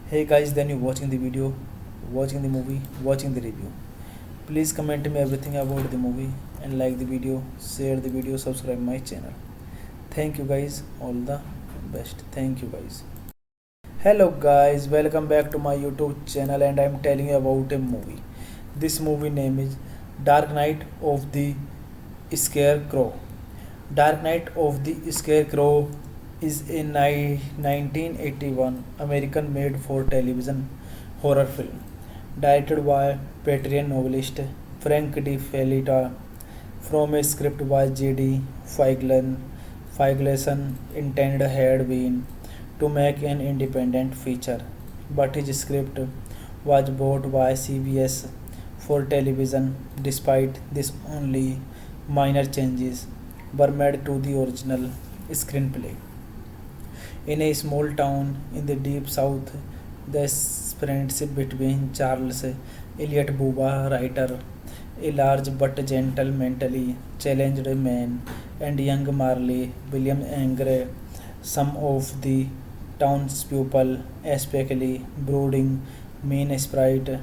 Hey guys, then you watching the video, watching the movie, watching the review. Please comment me everything about the movie and like the video, share the video, subscribe my channel. Thank you guys, all the best. Thank you guys. Hello guys, welcome back to my YouTube channel and I am telling you about a movie. This movie name is Dark Knight of the Scarecrow. Dark Knight of the Scarecrow is a 1981 American made for television horror film directed by veteran novelist Frank D. Felita from a script by J.D. Feigelson intended had been to make an independent feature, but his script was bought by CBS for television. Despite this, only minor changes were made to the original screenplay. In a small town in the deep south, the friendship between Charles Elliot Buba, writer, a large but gentle, mentally challenged man, and young Marley William Angre, some of the townspeople, especially brooding, mean sprite,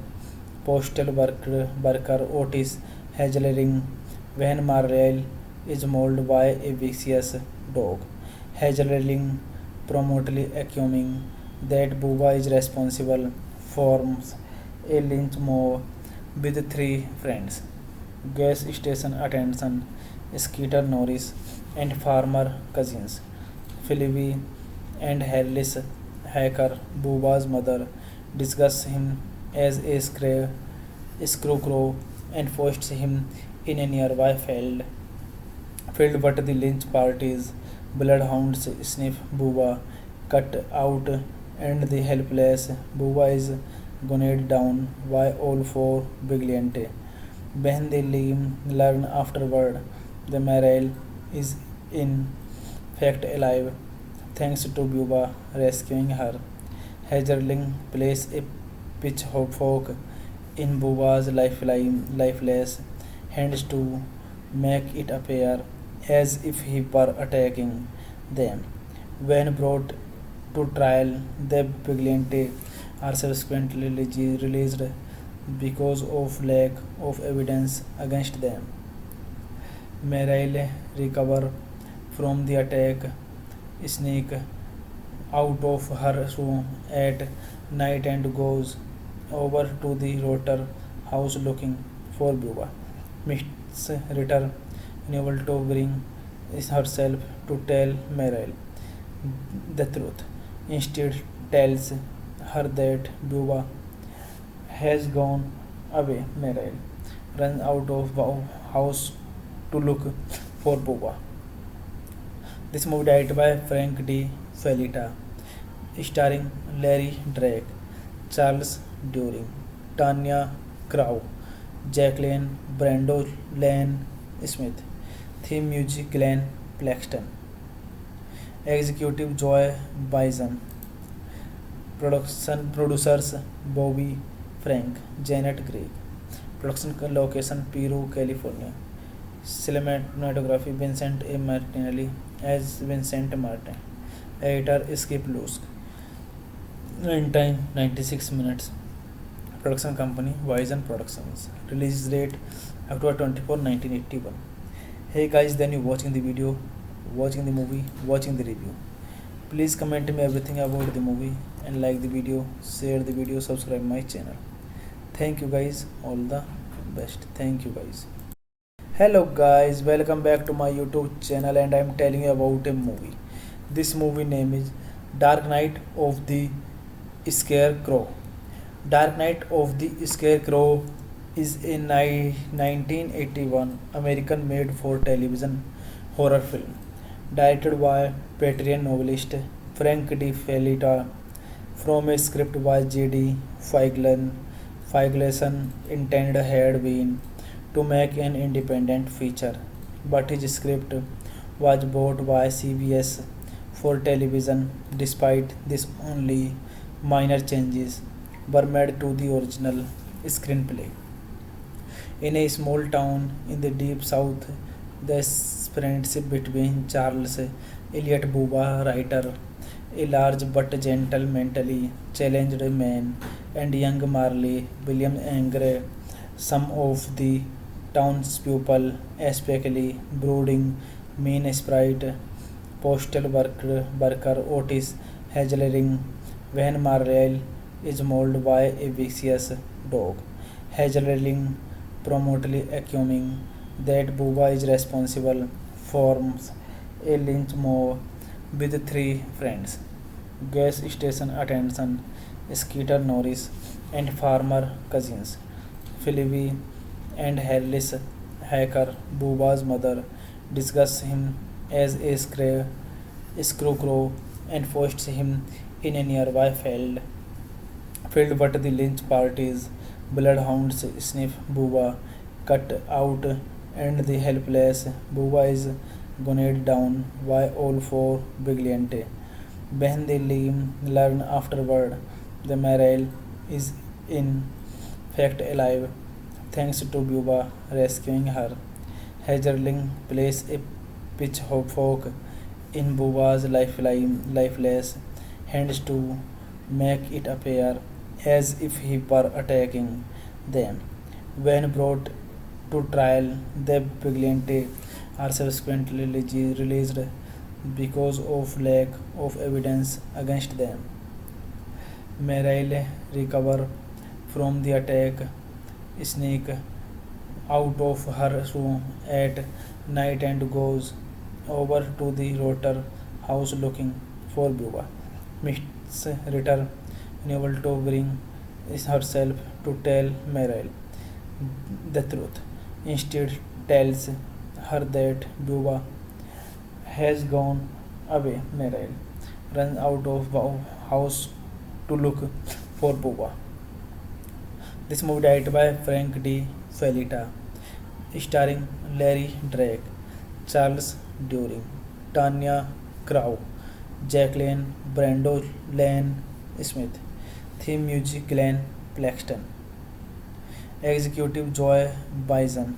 postal worker Otis Hedgering, when Marley is mauled by a vicious dog. Hedgering promptly accusing that Buba is responsible, forms a lynch mob with three friends: gas station attendant Skeeter Norris and farmer cousins Philby and Harris Hacker. Buba's mother discusses him as a scarecrow and posts him in a nearby field, but the lynch party's bloodhounds sniff Buba cut out, and the helpless Buba is gunned down by all four vigilantes. When they learn afterward, the Meryl is in fact alive, thanks to Buba rescuing her. Hedgerling plays a pitchfork in Buba's lifeless hands to make it appear as if he were attacking them. When brought to trial, the vigilantes are subsequently released because of lack of evidence against them. Meryl recovers from the attack, sneaks out of her room at night and goes over to the Rotter house looking for Buba. Miss Ritter, unable to bring herself to tell Meryl the truth, instead tells her that Buba has gone away. Meryl runs out of house to look for Buba. This movie directed by Frank D. Felita, starring Larry Drake, Charles During, Tanya Crow, Jacqueline Brando Lane Smith. Theme music Glenn Plaxton. Executive Joy Bison. Production producers Bobby Frank, Janet Gregg. Production location Peru, California. Cinematography Vincent A. Martinelli as Vincent Martin. Editor Skip Lusk. In time 96 minutes. Production company Vision Productions. Release date October 24, 1981. Hey guys, then you watching the video, watching the movie, watching the review. Please comment me everything about the movie and like the video, share the video, subscribe my channel. Thank you guys, all the best. Thank you guys. Hello guys, welcome back to my YouTube channel and I am telling you about a movie. This movie name is Dark Knight of the Scarecrow. Dark Knight of the Scarecrow is a 1981 American made for television horror film directed by veteran novelist Frank Di Felitta from a script by J.D. Feigelson intended had been to make an independent feature, but his script was bought by CBS for television. Despite this, only minor changes were made to the original screenplay. In a small town in the deep south, the friendship between Charles Elliot Buba, writer, a large but gentle, mentally challenged man, and young Marley William Angre, some of the townspeople, especially brooding, mean sprite, postal worker Otis Hazelring, when Marley is mauled by a vicious dog. Hazelring promptly accusing that Buba is responsible, forms a lynch mob with three friends: gas station attendant Skeeter Norris and farmer cousins Philby and Harris Hacker. Buba's mother discusses him as a scarecrow and forced him in a nearby field, but the lynch party's bloodhounds sniff Buba cut out, and the helpless Buba is gunned down by all four vigilantes. When they learn afterward, the Mariel is in fact alive, thanks to Buba rescuing her. Hazelring plays a pitchfork in Buba's lifeless hands to make it appear as if he were attacking them. When brought to trial, the vigilantes are subsequently released because of lack of evidence against them. Mariel recovers from the attack, sneaks out of her room at night and goes over to the Rotter house looking for Buba. Miss Ritter, unable to bring herself to tell Mariel the truth, instead tells her that Buba has gone away. Mariel runs out of house to look for Buba. This movie directed by Frank Di Felitta, starring Larry Drake, Charles During, Tanya Crow, Jacqueline Brando, Lane Smith. Theme music Glenn Plaxton. Executive Joy Bison.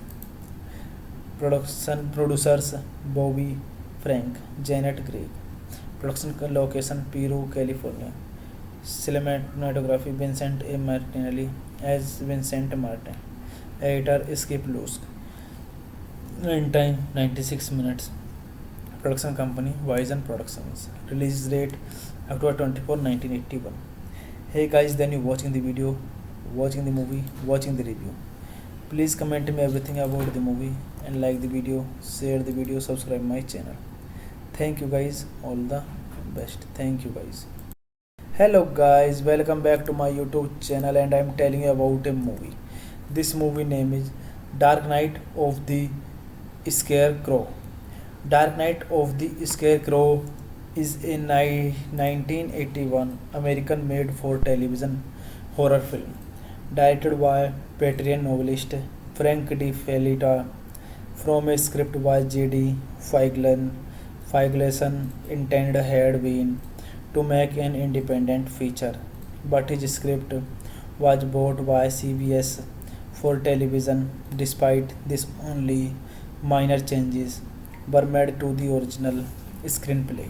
Production producers Bobby Frank, Janet Gregg. Production location Peru, California. Cinematography Vincent A. Martinelli as Vincent Martin. Editor Skip Lusk. In time 96 minutes. Production company Vision Productions. Release date October 24, 1981. Hey guys, then you watching the video, watching the movie, watching the review. Please comment me everything about the movie and like the video, share the video, subscribe my channel. Thank you guys, all the best. Thank you guys. Hello guys, welcome back to my YouTube channel and I am telling you about a movie. This movie name is Dark Knight of the Scarecrow. Dark Knight of the Scarecrow is a 1981 American made for television horror film directed by veteran novelist Frank Di Felitta from a script by J.D. Feigelson intended had been to make an independent feature, but his script was bought by CBS for television. Despite this, only minor changes were made to the original screenplay.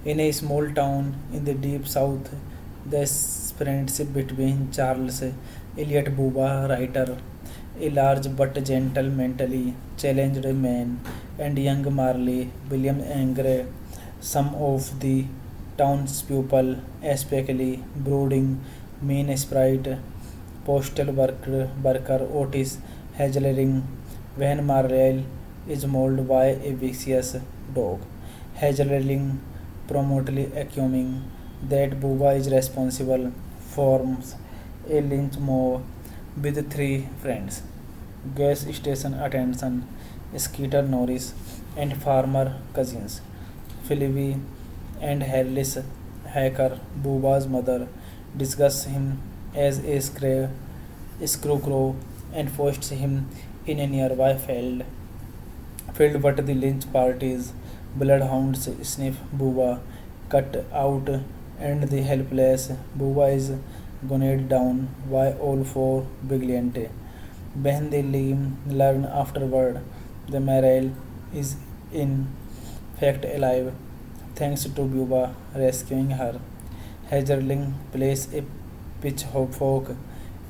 In a small town in the deep south, The friendship between Charles Eliot Buba, writer, a large but gentle, mentally challenged man, and young Marley William Angre, some of the townspeople, especially brooding, mean sprite, postal worker Otis Hedgering, when Marley is mauled by a vicious dog. Hedgering promptly accusing that Buba is responsible, forms a lynch mob with three friends: gas station attendant Skeeter Norris and farmer cousins Philby and Harris Hacker. Buba's mother discusses him as a scarecrow and forces him in a nearby field, but the lynch party's bloodhounds sniff Buba, cut out, and the helpless Buba is gunned down by all four vigilantes. When they learn afterward, the Mariel is in fact alive, thanks to Buba rescuing her. Hedgerling plays a pitchfork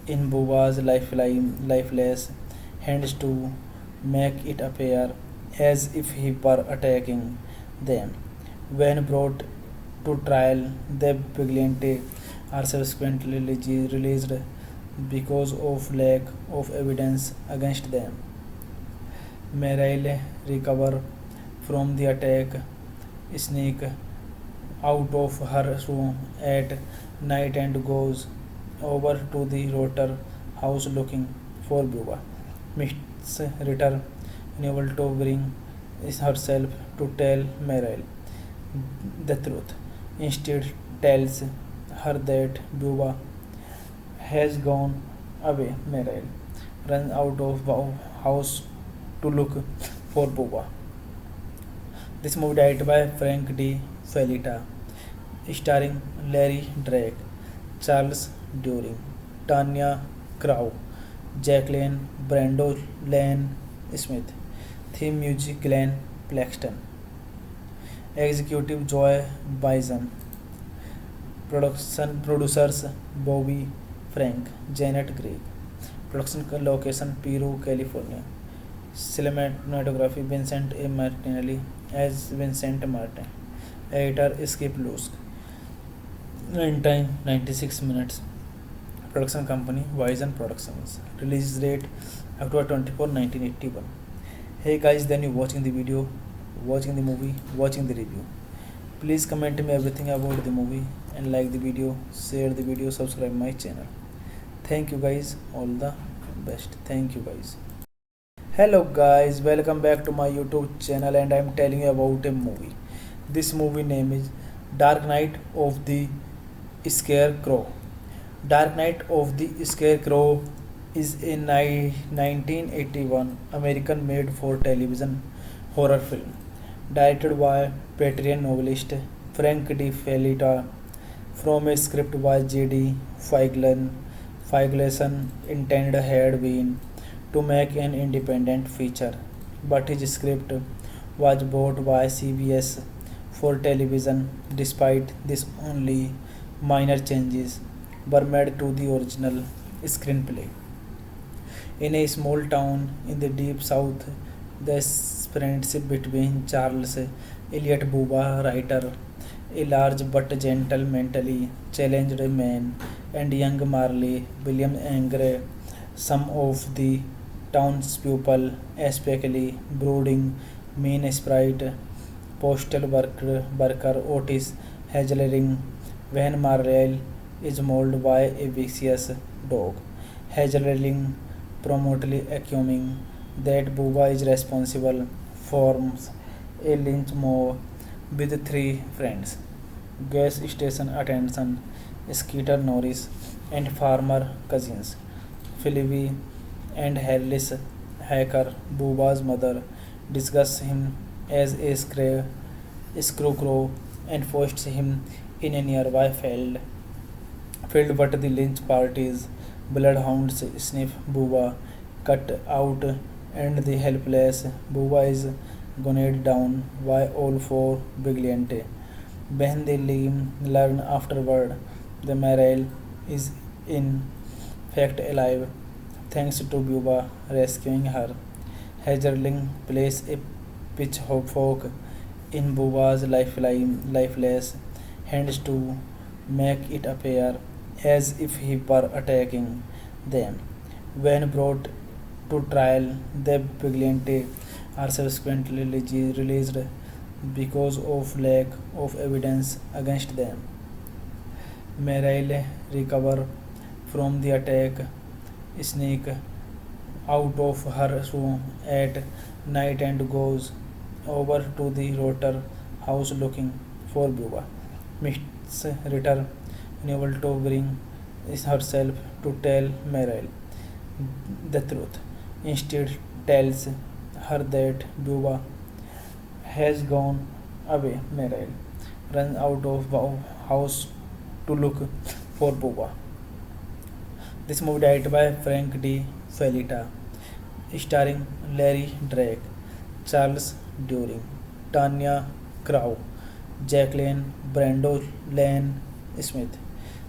in Buba's lifeless hands to make it appear as if he were attacking them. When brought to trial, the vigilante are subsequently released because of lack of evidence against them. Meryl recover from the attack, sneak out of her room at night and goes over to the Rotter house looking for Buba. Miss Ritter, unable to bring herself to tell Meryl the truth, instead tells her that Buba has gone away. Meryl runs out of the house to look for Buba. This movie directed by Frank D. Felita, starring Larry Drake, Charles During, Tanya Crow, Jacqueline Brando Lane Smith. Theme music Glenn Plaxton. Executive Joy Bison. Production producers Bobby Frank, Janet Gregg. Production location Peru, California. Cinematography Vincent A. Martinelli as Vincent Martin. Editor Skip Lusk. Runtime 96 minutes. Production company Vision Productions. Release date October 24, 1981. Hey guys, then you watching the video, watching the movie, watching the review. Please comment me everything about the movie and like the video, share the video, subscribe my channel. Thank you guys, all the best. Thank you guys. Hello guys, welcome back to my YouTube channel, and I am telling you about a movie. This movie name is Dark Knight of the Scarecrow. Dark Knight of the Scarecrow is a 1981 American made for television horror film directed by veteran novelist Frank D. Felita from a script by J.D. Feigelson intended had been to make an independent feature, but his script was bought by CBS for television. Despite this, only minor changes were made to the original screenplay. In a small town in the deep south, the friendship between Charles Eliot Buba, writer, a large but gentle, mentally challenged man, and young Marley William Angre, some of the townspeople, especially brooding, mean sprite, postal worker Otis Hedgering, when Marley is mauled by a vicious dog. Hedgering promptly accusing that Buba is responsible, forms a lynch mob with three friends: gas station attendant Skeeter Norris and farmer cousins Philby and Harris Hacker. Buba's mother discusses him as a scarecrow and forces him in a nearby field, but the lynch party's bloodhounds sniff Buba, cut out, and the helpless Buba is gunned down by all four vigilantes. When they learn afterward, The Mariel is in fact alive thanks to Buba rescuing her. Hazelling plays a pitchfork in Buba's lifeless hands to make it appear as if he were attacking them. When brought to trial, the vigilante are subsequently released because of lack of evidence against them. Meryl recovers from the attack, sneaks out of her room at night and goes over to the Rotter house looking for Buba. Miss Ritter, unable to bring herself to tell Meryl the truth, instead tells her that Buba has gone away. Meryl runs out of the house to look for Buba. This movie directed by Frank D. Felita, starring Larry Drake, Charles During, Tanya Crow, Jacqueline Brando Lane Smith.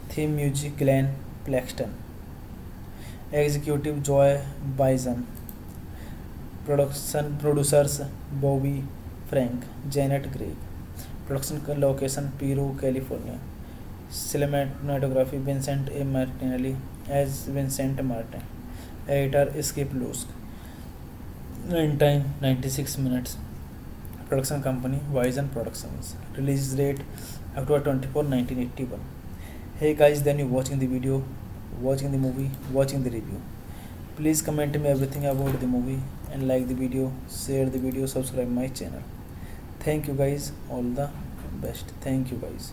Theme music Glenn Plaxton. Executive Joy Bison. Production producers Bobby Frank, Janet Gregg. Production location Peru, California. Cinematography Vincent A. Martinelli as Vincent Martin. Editor Skip Lusk. Runtime 96 minutes. Production company Vision Productions. Release date October 24, 1981. Hey guys, then you watching the video, watching the movie, watching the review. Please comment me everything about the movie and like the video, share the video, subscribe my channel. Thank you guys, all the best. Thank you guys.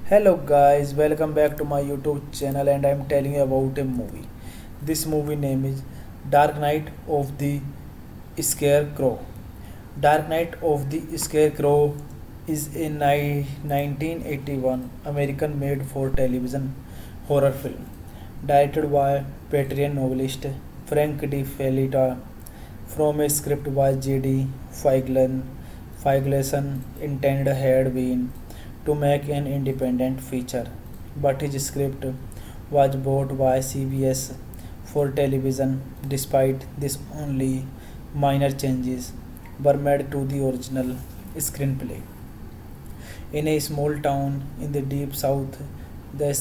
Hello guys, welcome back to my YouTube channel and I am telling you about a movie. This movie name is Dark Knight of the Scarecrow. Dark Knight of the Scarecrow is a 1981 American made for television horror film directed by veteran novelist Frank D. Felita from a script by J.D. Feigelson intended had been to make an independent feature, but his script was bought by CBS for television. Despite this, only minor changes were made to the original screenplay. In a small town in the deep south, the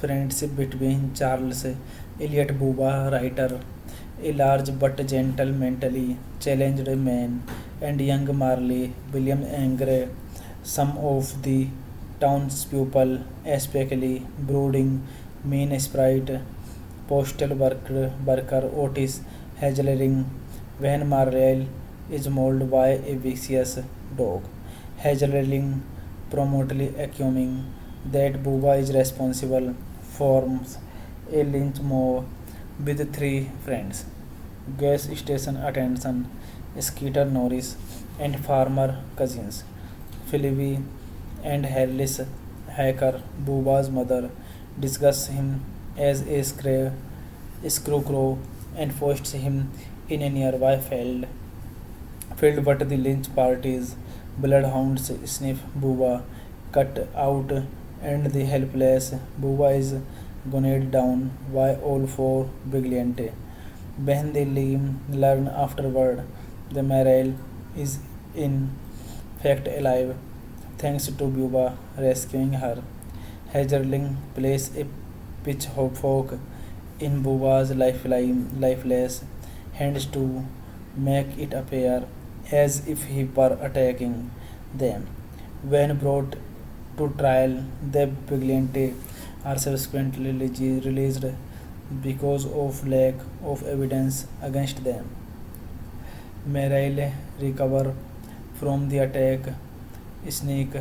friendship between Charles Elliot Buba, writer, a large but gentle, mentally challenged man, and young Marley William Angre, some of the townspeople, especially brooding, mean sprite, postal worker Otis Hazelring, when Marley is mauled by a vicious dog. Hazelring promptly accusing that Buba is responsible, forms a lynch mob with three friends: gas station attendant Skeeter Norris and farmer cousins Phoebe and Harris Hacker. Buba's mother discusses him as a scarecrow and forces him in a nearby field, but the lynch party's bloodhounds sniff Buba cut out and the helpless Buba is gunned down by all four vigilantes. When they learn afterward, the Mariel is in fact alive thanks to Buba rescuing her. Hazelling plays a pitchfork in Buba's lifeless hands to make it appear as if he were attacking them. When brought to trial, the vigilantes are subsequently released because of lack of evidence against them. Meryl recovers from the attack, sneaks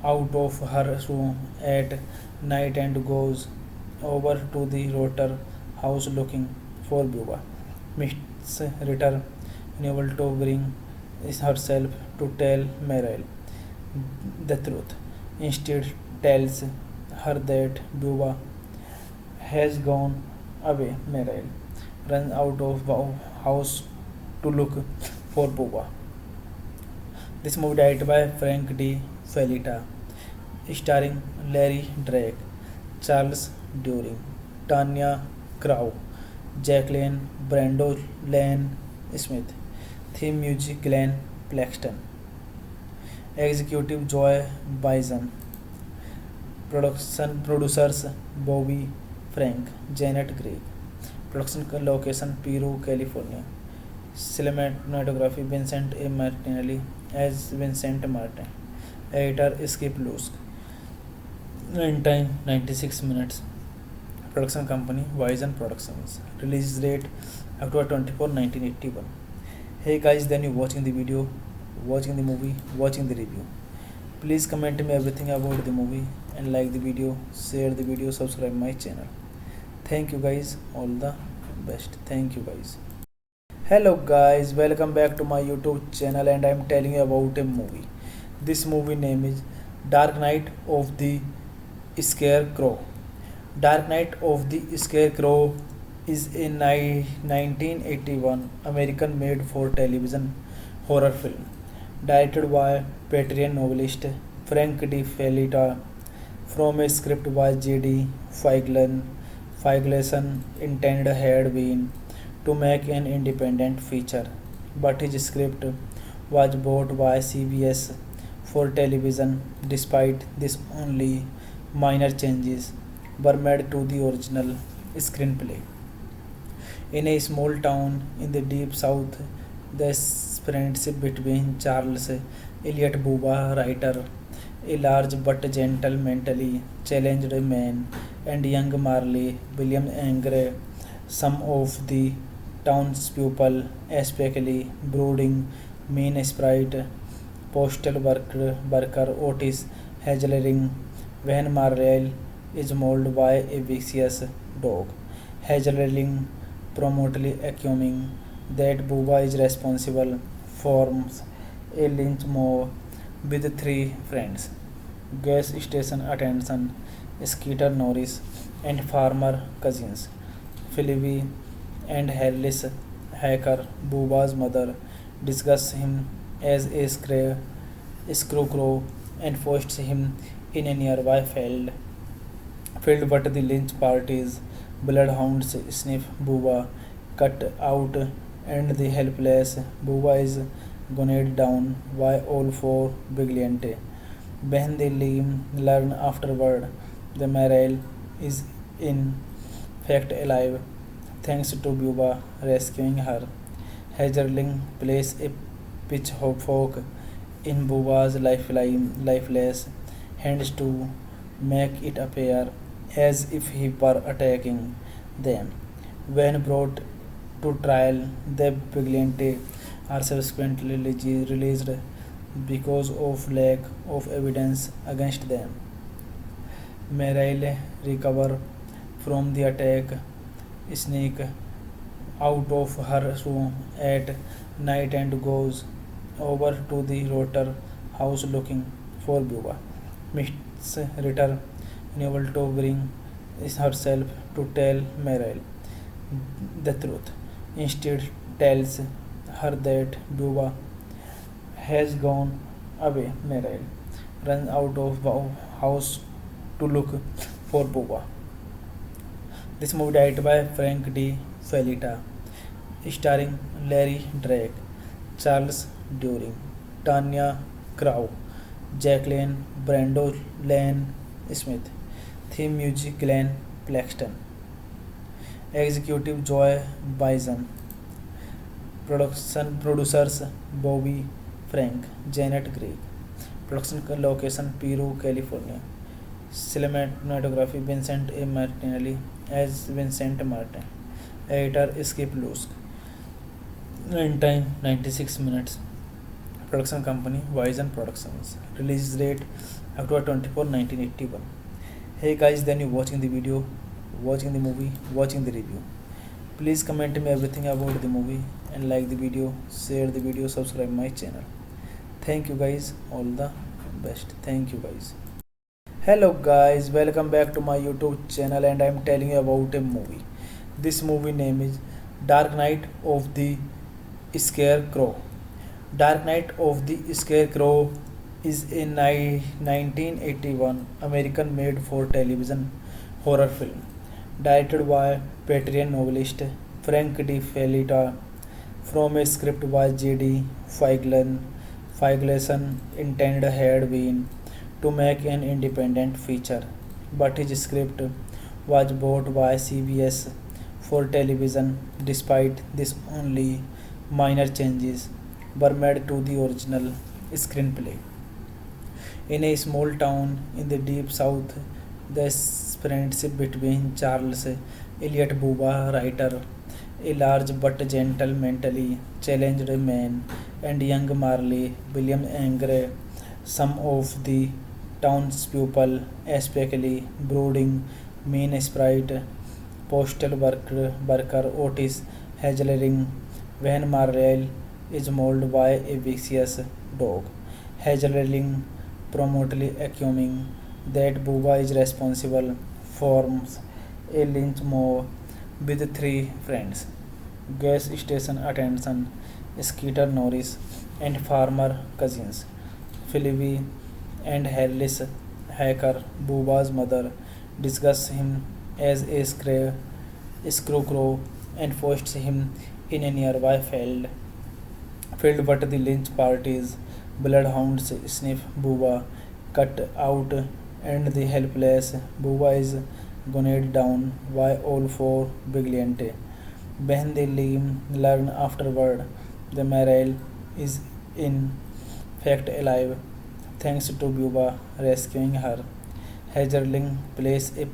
out of her room at night and goes over to the Rotter house looking for Buba. Miss Ritter, unable to bring herself to tell Meryl the truth, instead tells her that Buba has gone away. Meryl runs out of the house to look for Buba. This movie directed by Frank D. Felita, starring Larry Drake, Charles During, Tanya Crow, Jacqueline Brando Lane Smith. Theme music Glenn Plaxton. Executive Joy Bison. Production producers Bobby Frank, Janet Gregg. Production location Peru, California. Cinematography Vincent A. Martinelli as Vincent Martin. Editor Skip Lusk. Runtime 96 minutes. Production company Vision Productions. Release date October 24, 1981. Hey guys, then you watching the video, watching the movie, watching the review. Please comment me everything about the movie and like the video, share the video, subscribe my channel. Thank you guys, all the best. Thank you guys. Hello guys, welcome back to my YouTube channel and I am telling you about a movie. This movie name is Dark Knight of the Scarecrow. Dark Knight of the Scarecrow is a 1981 American made for television horror film directed by veteran novelist Frank D. Felitta from a script by J.D. Feigelson intended had been to make an independent feature, but his script was bought by CBS for television. Despite this, only minor changes were made to the original screenplay. In a small town in the deep south, the friendship between Charles Elliot Buba, writer, a large but gentle, mentally challenged man, and young Marley William Angre, some of the townspeople, especially brooding, mean sprite, postal worker Otis Hedgering, when Marley is mauled by a vicious dog. Hedgering promptly accusing that Buba is responsible, forms a lynch mob with three friends: gas station attendant Skeeter Norris and farmer cousins Philby and Harris Hacker. Buba's mother discusses him as a scarecrow and posts him in a nearby field, but the lynch party's bloodhounds sniff Buba, cut out, and the helpless Buba is gunned down by all four vigilantes. When they learn afterward, the Mariel is in fact alive, thanks to Buba rescuing her. Hedgerling plays a pitchfork in Buba's lifeless hands to make it appear as if he were attacking them. When brought to trial, the vigilantes are subsequently released because of lack of evidence against them. Meryl recovers from the attack, sneaks out of her room at night and goes over to the Rotter house looking for Buba. Miss Ritter, unable to bring herself to tell Meryl the truth, instead tells her that Buba has gone away. Meryl runs out of the house to look for Buba. This movie directed by Frank D. Felitta, starring Larry Drake, Charles During, Tanya Crow, Jacqueline Brando Lane Smith. Theme music Glenn Plaxton. Executive Joy Bison. Production producers Bobby Frank, Janet Gregg. Production location Peru, California. Cinematography Vincent A. Martinelli as Vincent Martin. Editor Skip Lusk. Runtime 96 minutes. Production company Vision Productions. Release date October 24, 1981. Hey guys, then you watching the video, watching the movie, watching the review. Please comment me everything about the movie and like the video, share the video, subscribe my channel. Thank you guys, all the best. Thank you guys. Hello guys, welcome back to my YouTube channel and I am telling you about a movie. This movie name is Dark Knight of the Scarecrow. Dark Knight of the Scarecrow is a 1981 American made for television horror film, directed by Patriot novelist Frank Di Felita, from a script by J.D. Feigleson intended had been to make an independent feature, but his script was bought by CBS for television. Despite this, only minor changes were made to the original screenplay. In a small town in the deep south, the friendship between Charles Eliot Buba, writer, a large but gentle, mentally challenged man, and young Marley William Angre, some of the townspeople, especially brooding, mean sprite, postal worker Otis Hedgering, when Marley is mauled by a vicious dog. Hedgering promptly accusing that Buba is responsible, forms a lynch mob with three friends: gas station attendant Skeeter Norris and farmer cousins Philby and Harris Hacker. Buba's mother discusses him as a scarecrow and forced him in a nearby field, but the lynch party's bloodhounds sniff Buba cut out, and the helpless Buba is gunned down by all four vigilantes. When they learn afterward, the Mariel is in fact alive, thanks to Buba rescuing her. Hazelling plays a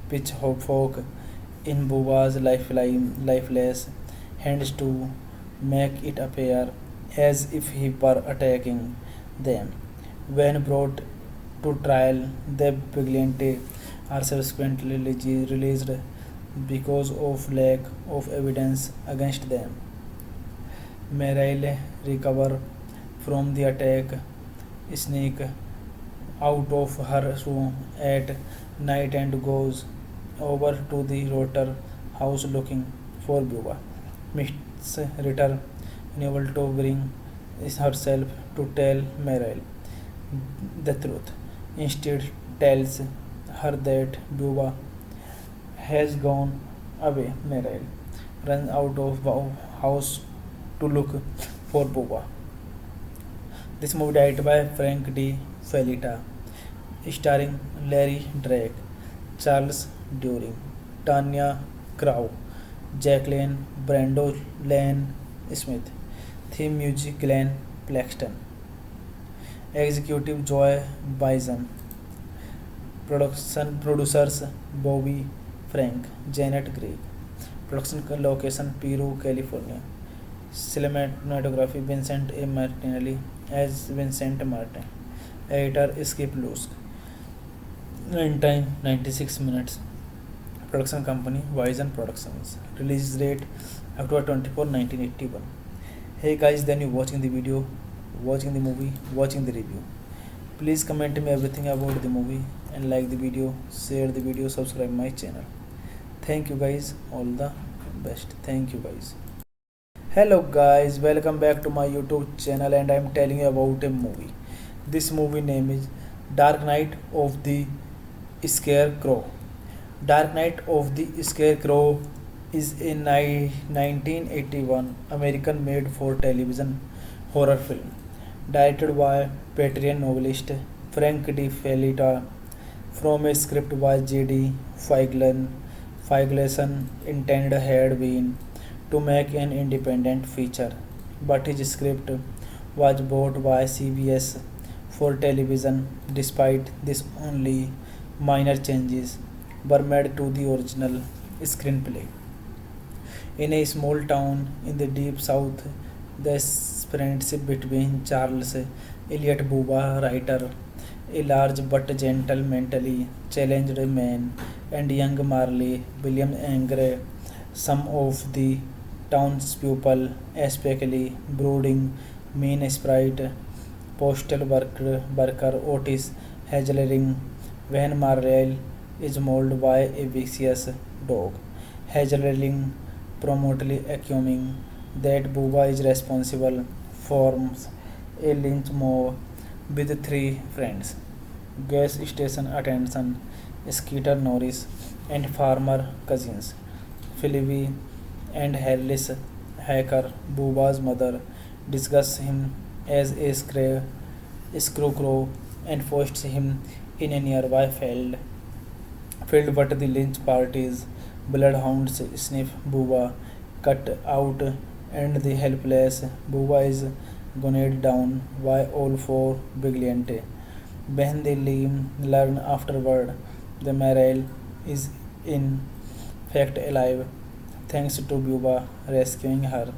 pitchfork in Buba's lifeless hands to make it appear as if he were attacking them. When brought to trial, the vigilante are subsequently released because of lack of evidence against them. Meryl recovers from the attack, sneaks out of her room at night and goes over to the Rotter house looking for Buba. Miss Ritter, unable to bring herself to tell Meryl the truth, instead tells her that Buba has gone away. Meryl runs out of the house to look for Buba. This movie directed by Frank Di Felita, starring Larry Drake, Charles During, Tanya Crow, Jacqueline Brando, Lane Smith. Theme music Glenn Plaxton. Executive Joy Bison. Production producers Bobby Frank, Janet Gregg. Production location Peru, California. Cinematography Vincent A. Martinelli as Vincent Martin. Editor Skip Lusk. Runtime 96 minutes. Production company Vision Productions. Release date October 24, 1981. Hey guys, then you watching the video, watching the movie, watching the review. Please comment me everything about the movie and like the video, share the video, subscribe my channel. Thank you guys, all the best. Thank you guys. Hello guys, welcome back to my YouTube channel, and I am telling you about a movie. This movie name is Dark Knight of the Scarecrow. Dark Knight of the Scarecrow is a 1981 American made for television horror film, directed by Patriot novelist Frank Di Felita, from a script by J.D. Feigleson intended had been to make an independent feature, but his script was bought by CBS for television. Despite this, only minor changes were made to the original screenplay. In a small town in the deep south, the friendship between Charles Eliot Buba, writer, a large but gentle, mentally challenged man, and young Marley William Angre, some of the townspeople, especially brooding, mean sprite, postal worker Otis Hedgering, when Marley is mauled by a vicious dog. Hedgering promptly accusing that Buba is responsible, forms a lynch mob with three friends: gas station attendant Skeeter Norris and farmer cousins. Phoebe and Harris Hacker, Booba's mother, discuss him as a scarecrow and forced him in a nearby field, but the lynch party's bloodhounds sniff Booba, cut out, and the helpless Booba is gunned down by all four vigilantes. When they learn afterward, the Mariel is in fact alive, thanks to Booba rescuing her.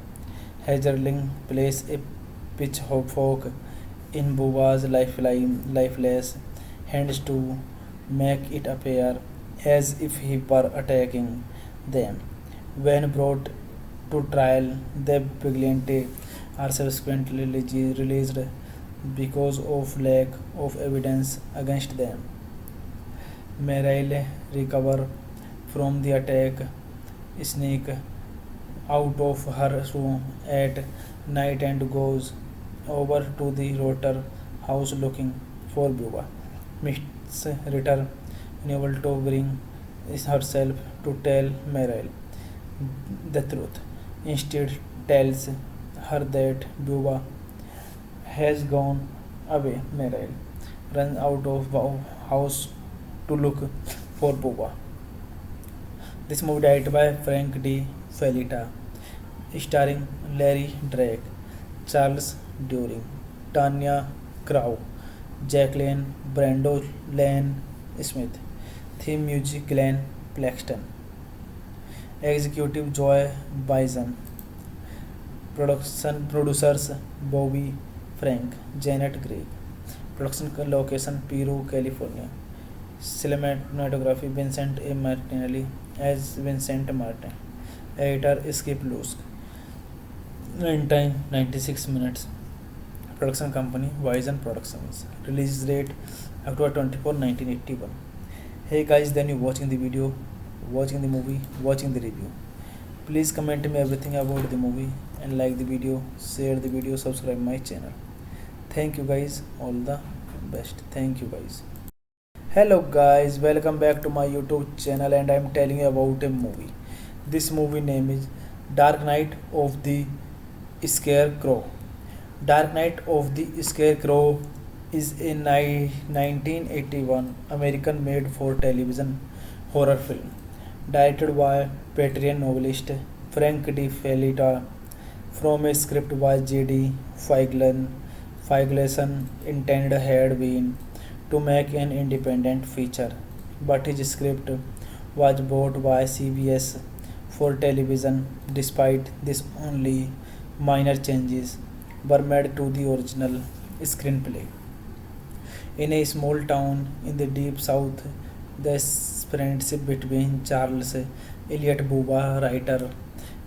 Hagerling plays a pitchfork in Booba's lifeless hands to make it appear as if he were attacking them. When brought to trial, the vigilante are subsequently released because of lack of evidence against them. Meryl recover from the attack, sneak out of her room at night and goes over to the Rotter house looking for Buba. Miss Ritter, unable to bring herself to tell Meryl the truth, instead tells her that Buba has gone away. Meryl runs out of the house to look for Buba. This movie directed by Frank D. Felita, starring Larry Drake, Charles During, Tanya Crow, Jacqueline Brando Lane Smith. Theme music Glenn Plaxton. Executive Joy Bison. Production producers Bobby Frank, Janet Gregg. Production location Peru, California. Cinematography Vincent A. Martinelli as Vincent Martin. Editor Skip Lusk. Runtime 96 minutes. Production company Vision Productions. Release date October 24, 1981. Hey guys, then you watching the video, watching the movie, watching the review. Please comment me everything about the movie and like the video, share the video, subscribe my channel. Thank you guys, all the best. Thank you guys. Hello guys, welcome back to my YouTube channel and I am telling you about a movie. This movie name is Dark Knight of the Scarecrow. Dark Knight of the Scarecrow is a 1981 American made for television horror film directed by veteran novelist Frank D. Felita from a script by J.D. Feigelson intended had been to make an independent feature, but his script was bought by CBS for television. Despite this, only minor changes were made to the original screenplay. In a small town in the deep south, the friendship between Charles Elliot Buba, writer,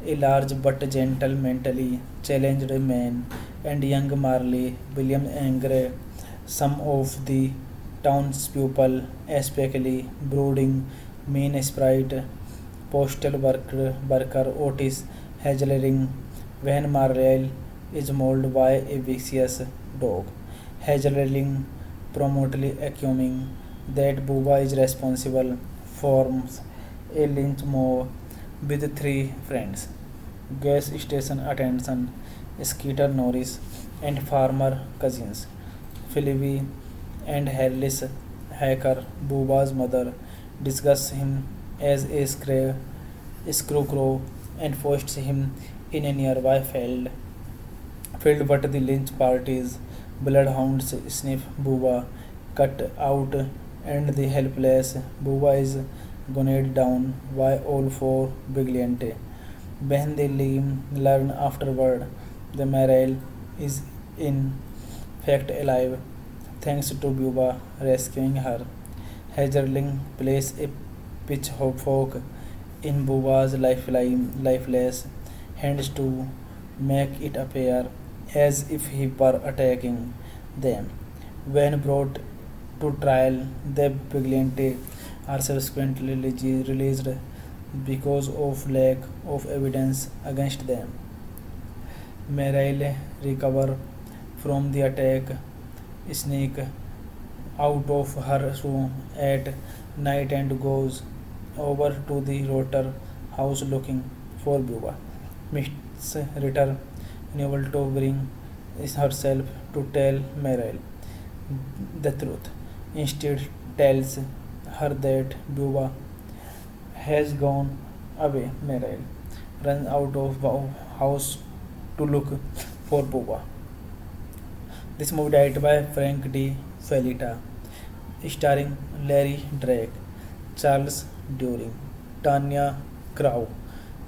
a large but gentle, mentally challenged man, and young Marley William Angre, some of the townspeople, especially brooding, mean sprite, postal worker Otis Hazelring, when Marley is mauled by a vicious dog. Hazelring promptly accusing that Buba is responsible, forms a lynch mob with three friends: gas station attendant Skeeter Norris and farmer cousins Phoebe and Harris Hacker, Buba's mother, discuss him as a scarecrow and forced him in a nearby field, but the lynch party's bloodhounds sniff Buba, cut out, and the helpless Buba is gunned down by all four vigilantes. When they learn afterward, the Mariel is in fact alive, thanks to Buba rescuing her. Hagerling plays a pitchfork in Buba's lifeless hands to make it appear as if he were attacking them. When brought to trial, the vigilantes are subsequently released because of lack of evidence against them. Meryl recover from the attack, sneak out of her room at night and goes over to the Rotor house looking for Buba. Miss Ritter, unable to bring herself to tell Meryl the truth. Instead, tells her that Buba has gone away. Meryl runs out of house to look for Buba. This movie directed by Frank D. Felita, starring Larry Drake, Charles During, Tanya Crow,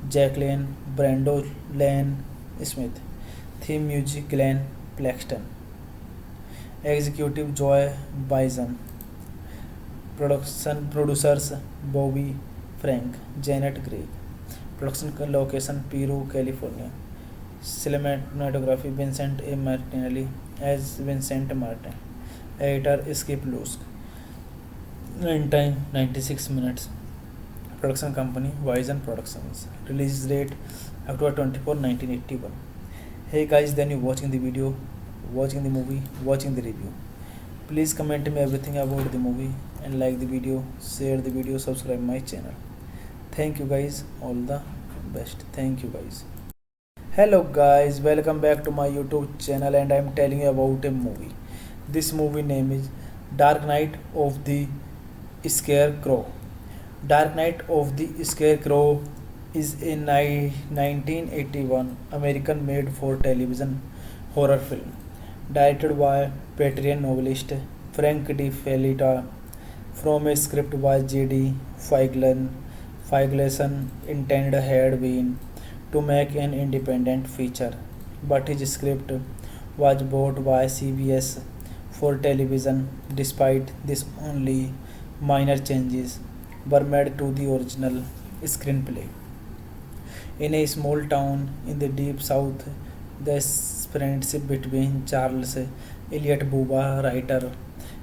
Jacqueline Brando Lane Smith. Theme music Glenn Plaxton. Executive Joy Bison. Production producers Bobby Frank, Janet Gregg. Production location Peru, California. Cinematography Vincent A. Martinelli as Vincent Martin. Editor Skip Lusk. Runtime 96 minutes. Production company Vision Productions. Release date October 24, 1981. Hey guys, then you watching the video, watching the movie, watching the review. Please comment me everything about the movie and like the video, share the video, subscribe my channel. Thank you guys, all the best. Thank you guys. Hello guys, welcome back to my YouTube channel and I am telling you about a movie. This movie name is Dark Knight of the Scarecrow. Dark Knight of the Scarecrow is a 1981 American made for television horror film directed by veteran novelist Frank D. Felita from a script by J.D. Feigelson intended had been to make an independent feature, but his script was bought by CBS for television. Despite this, only minor changes were made to the original screenplay. In a small town in the deep south, the friendship between Charles Elliot Buba, writer,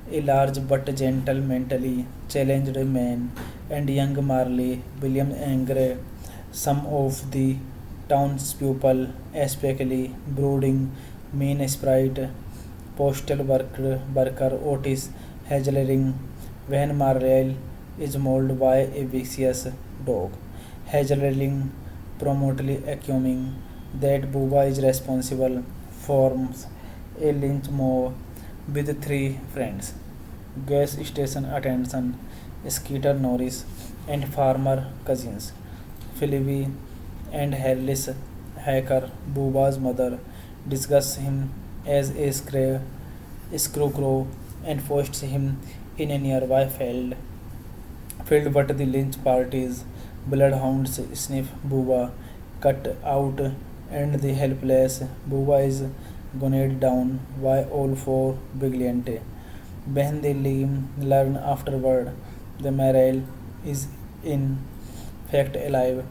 a large but gentle, mentally challenged man, and young Marley William Angre, some of the townspeople, especially brooding, mean sprite, postal worker Otis Hazelring, when Marley is mauled by a vicious dog. Hazelring promptly accusing that Buba is responsible, forms a lynch mob with three friends: gas station attendant Skeeter Norris and farmer cousins Philby and Harris Hacker. Buba's mother discusses him as a scarecrow and forces him in a nearby field, but the lynch party's bloodhounds sniff Buba cut out, and the helpless Buba is gunned down by all four vigilantes. When they learn afterward, the Meryl is in fact alive,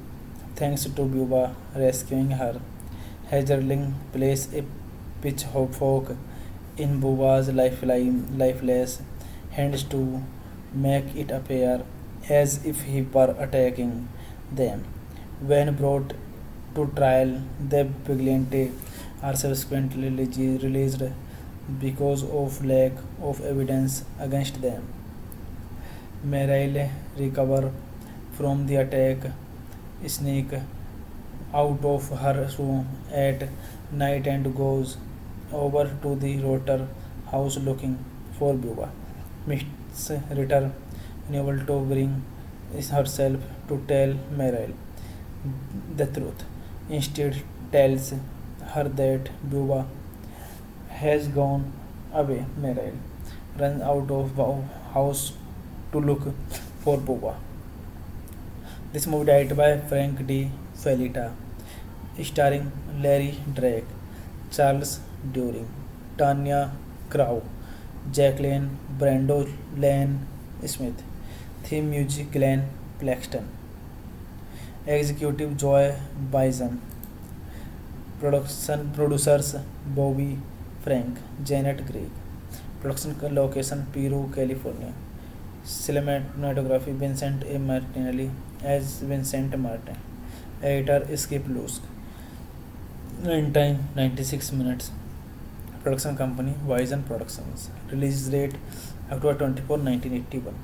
thanks to Buba rescuing her. Hazelring plays a pitchfork in Buba's lifeless hands to make it appear as if he were attacking them. When brought to trial, the vigilantes are subsequently released because of lack of evidence against them. Meryl recovers from the attack, sneaks out of her room at night and goes over to the Rotor house looking for Buba. Miss Ritter, unable to bring herself to tell Meryl the truth. Instead, tells her that Buba has gone away. Meryl runs out of house to look for Buba. This movie directed by Frank D. Felita, starring Larry Drake, Charles During, Tanya Crow, Jacqueline Brando Lane Smith. Theme music Glenn Plaxton. Executive Joy Bison. Production producers Bobby Frank, Janet Gregg. Production location Peru, California. Cinematography Vincent A. Martinelli as Vincent Martin. Editor Skip Lusk. Runtime 96 minutes. Production company Vision Productions. Release date October 24, 1981.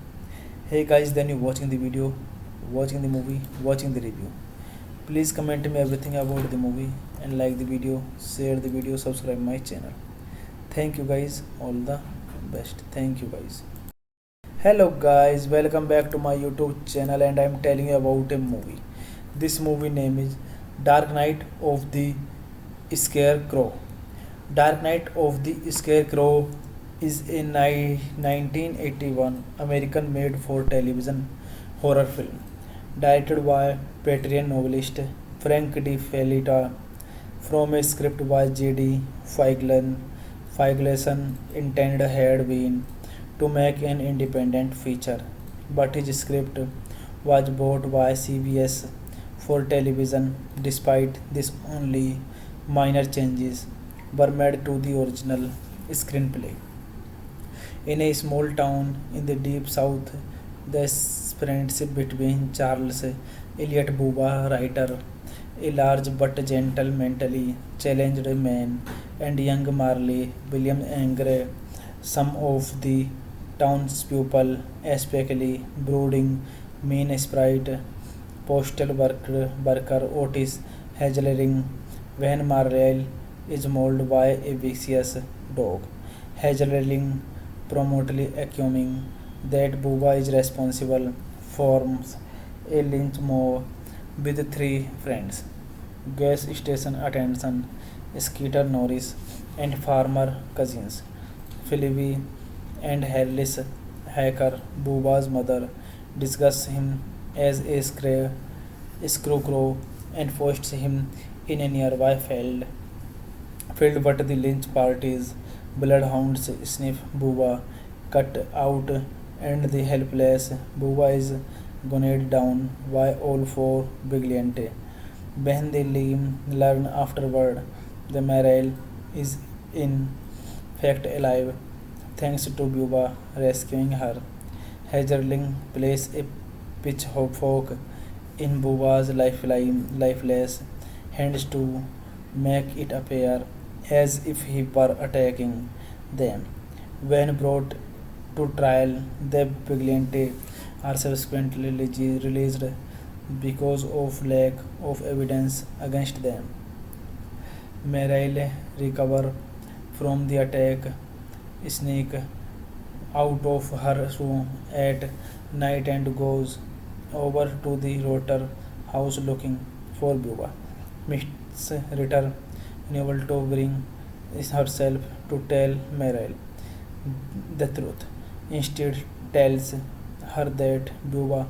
Hey guys, then you watching the video, watching the movie, watching the review. Please comment me everything about the movie and like the video, share the video, subscribe my channel. Thank you guys, all the best. Thank you guys. Hello guys, welcome back to my YouTube channel and I am telling you about a movie. This movie name is Dark Knight of the Scarecrow. Dark Knight of the Scarecrow is a 1981 American made for television horror film directed by veteran novelist Frank Di Felitta from a script by J.D. Feigelson intended had been to make an independent feature, but his script was bought by CBS for television. Despite this, only minor changes were made to the original screenplay. In a small town in the deep south, the friendship between Charles Elliot Buba, writer, a large but gentle, mentally challenged man, and young Marley William Angre, some of the townspeople, especially brooding, mean sprite, postal worker Otis Hedgering, when Marley is mauled by a vicious dog. Hedgering promptly accusing that Buba is responsible, forms a lynch mob with three friends: gas station attendant Skeeter Norris and farmer cousins Philby and Harris Hacker. Buba's mother discusses him as a scarecrow and posts him in a nearby field, but the lynch party's bloodhounds sniff Buba cut out and the helpless Buba is gunned down by all four vigilantes. When they learn afterward, the Mariel is in fact alive, thanks to Buba rescuing her. Hedgerling plays a pitchfork in Buba's lifeless hands to make it appear as if he were attacking them. When brought to trial, the vigilantes are subsequently released because of lack of evidence against them. Meryl recovers from the attack, sneaks out of her room at night and goes over to the Rotter house looking for Buba. Miss Ritter, unable to bring herself to tell Meryl the truth, instead tells her that Buba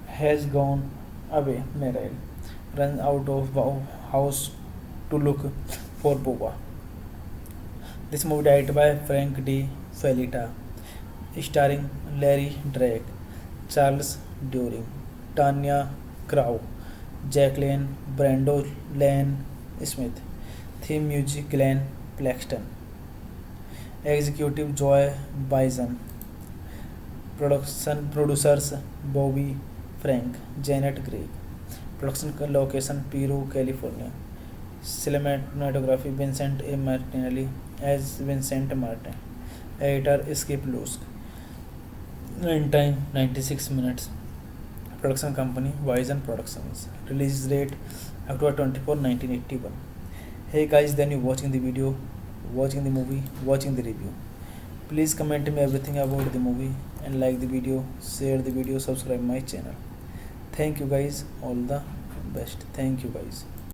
has gone away. Meryl runs out of the house to look for Buba. This movie directed by Frank Di Felitta, starring Larry Drake, Charles During, Tanya Crow, Jacqueline Brando Lane Smith. Theme music Glenn Plaxton. Executive Joy Bison. Production producers Bobby Frank, Janet Gregg. Production location Peru, California. Cinematography Vincent A. Martinelli as Vincent Martin. Editor Skip Lusk. Runtime 96 minutes. Production company Bison Productions. Release date October 24, 1981. Hey guys, then you watching the video, watching the movie, watching the review. Please comment me everything about the movie and like the video, share the video, subscribe my channel. Thank you guys, all the best. Thank you guys.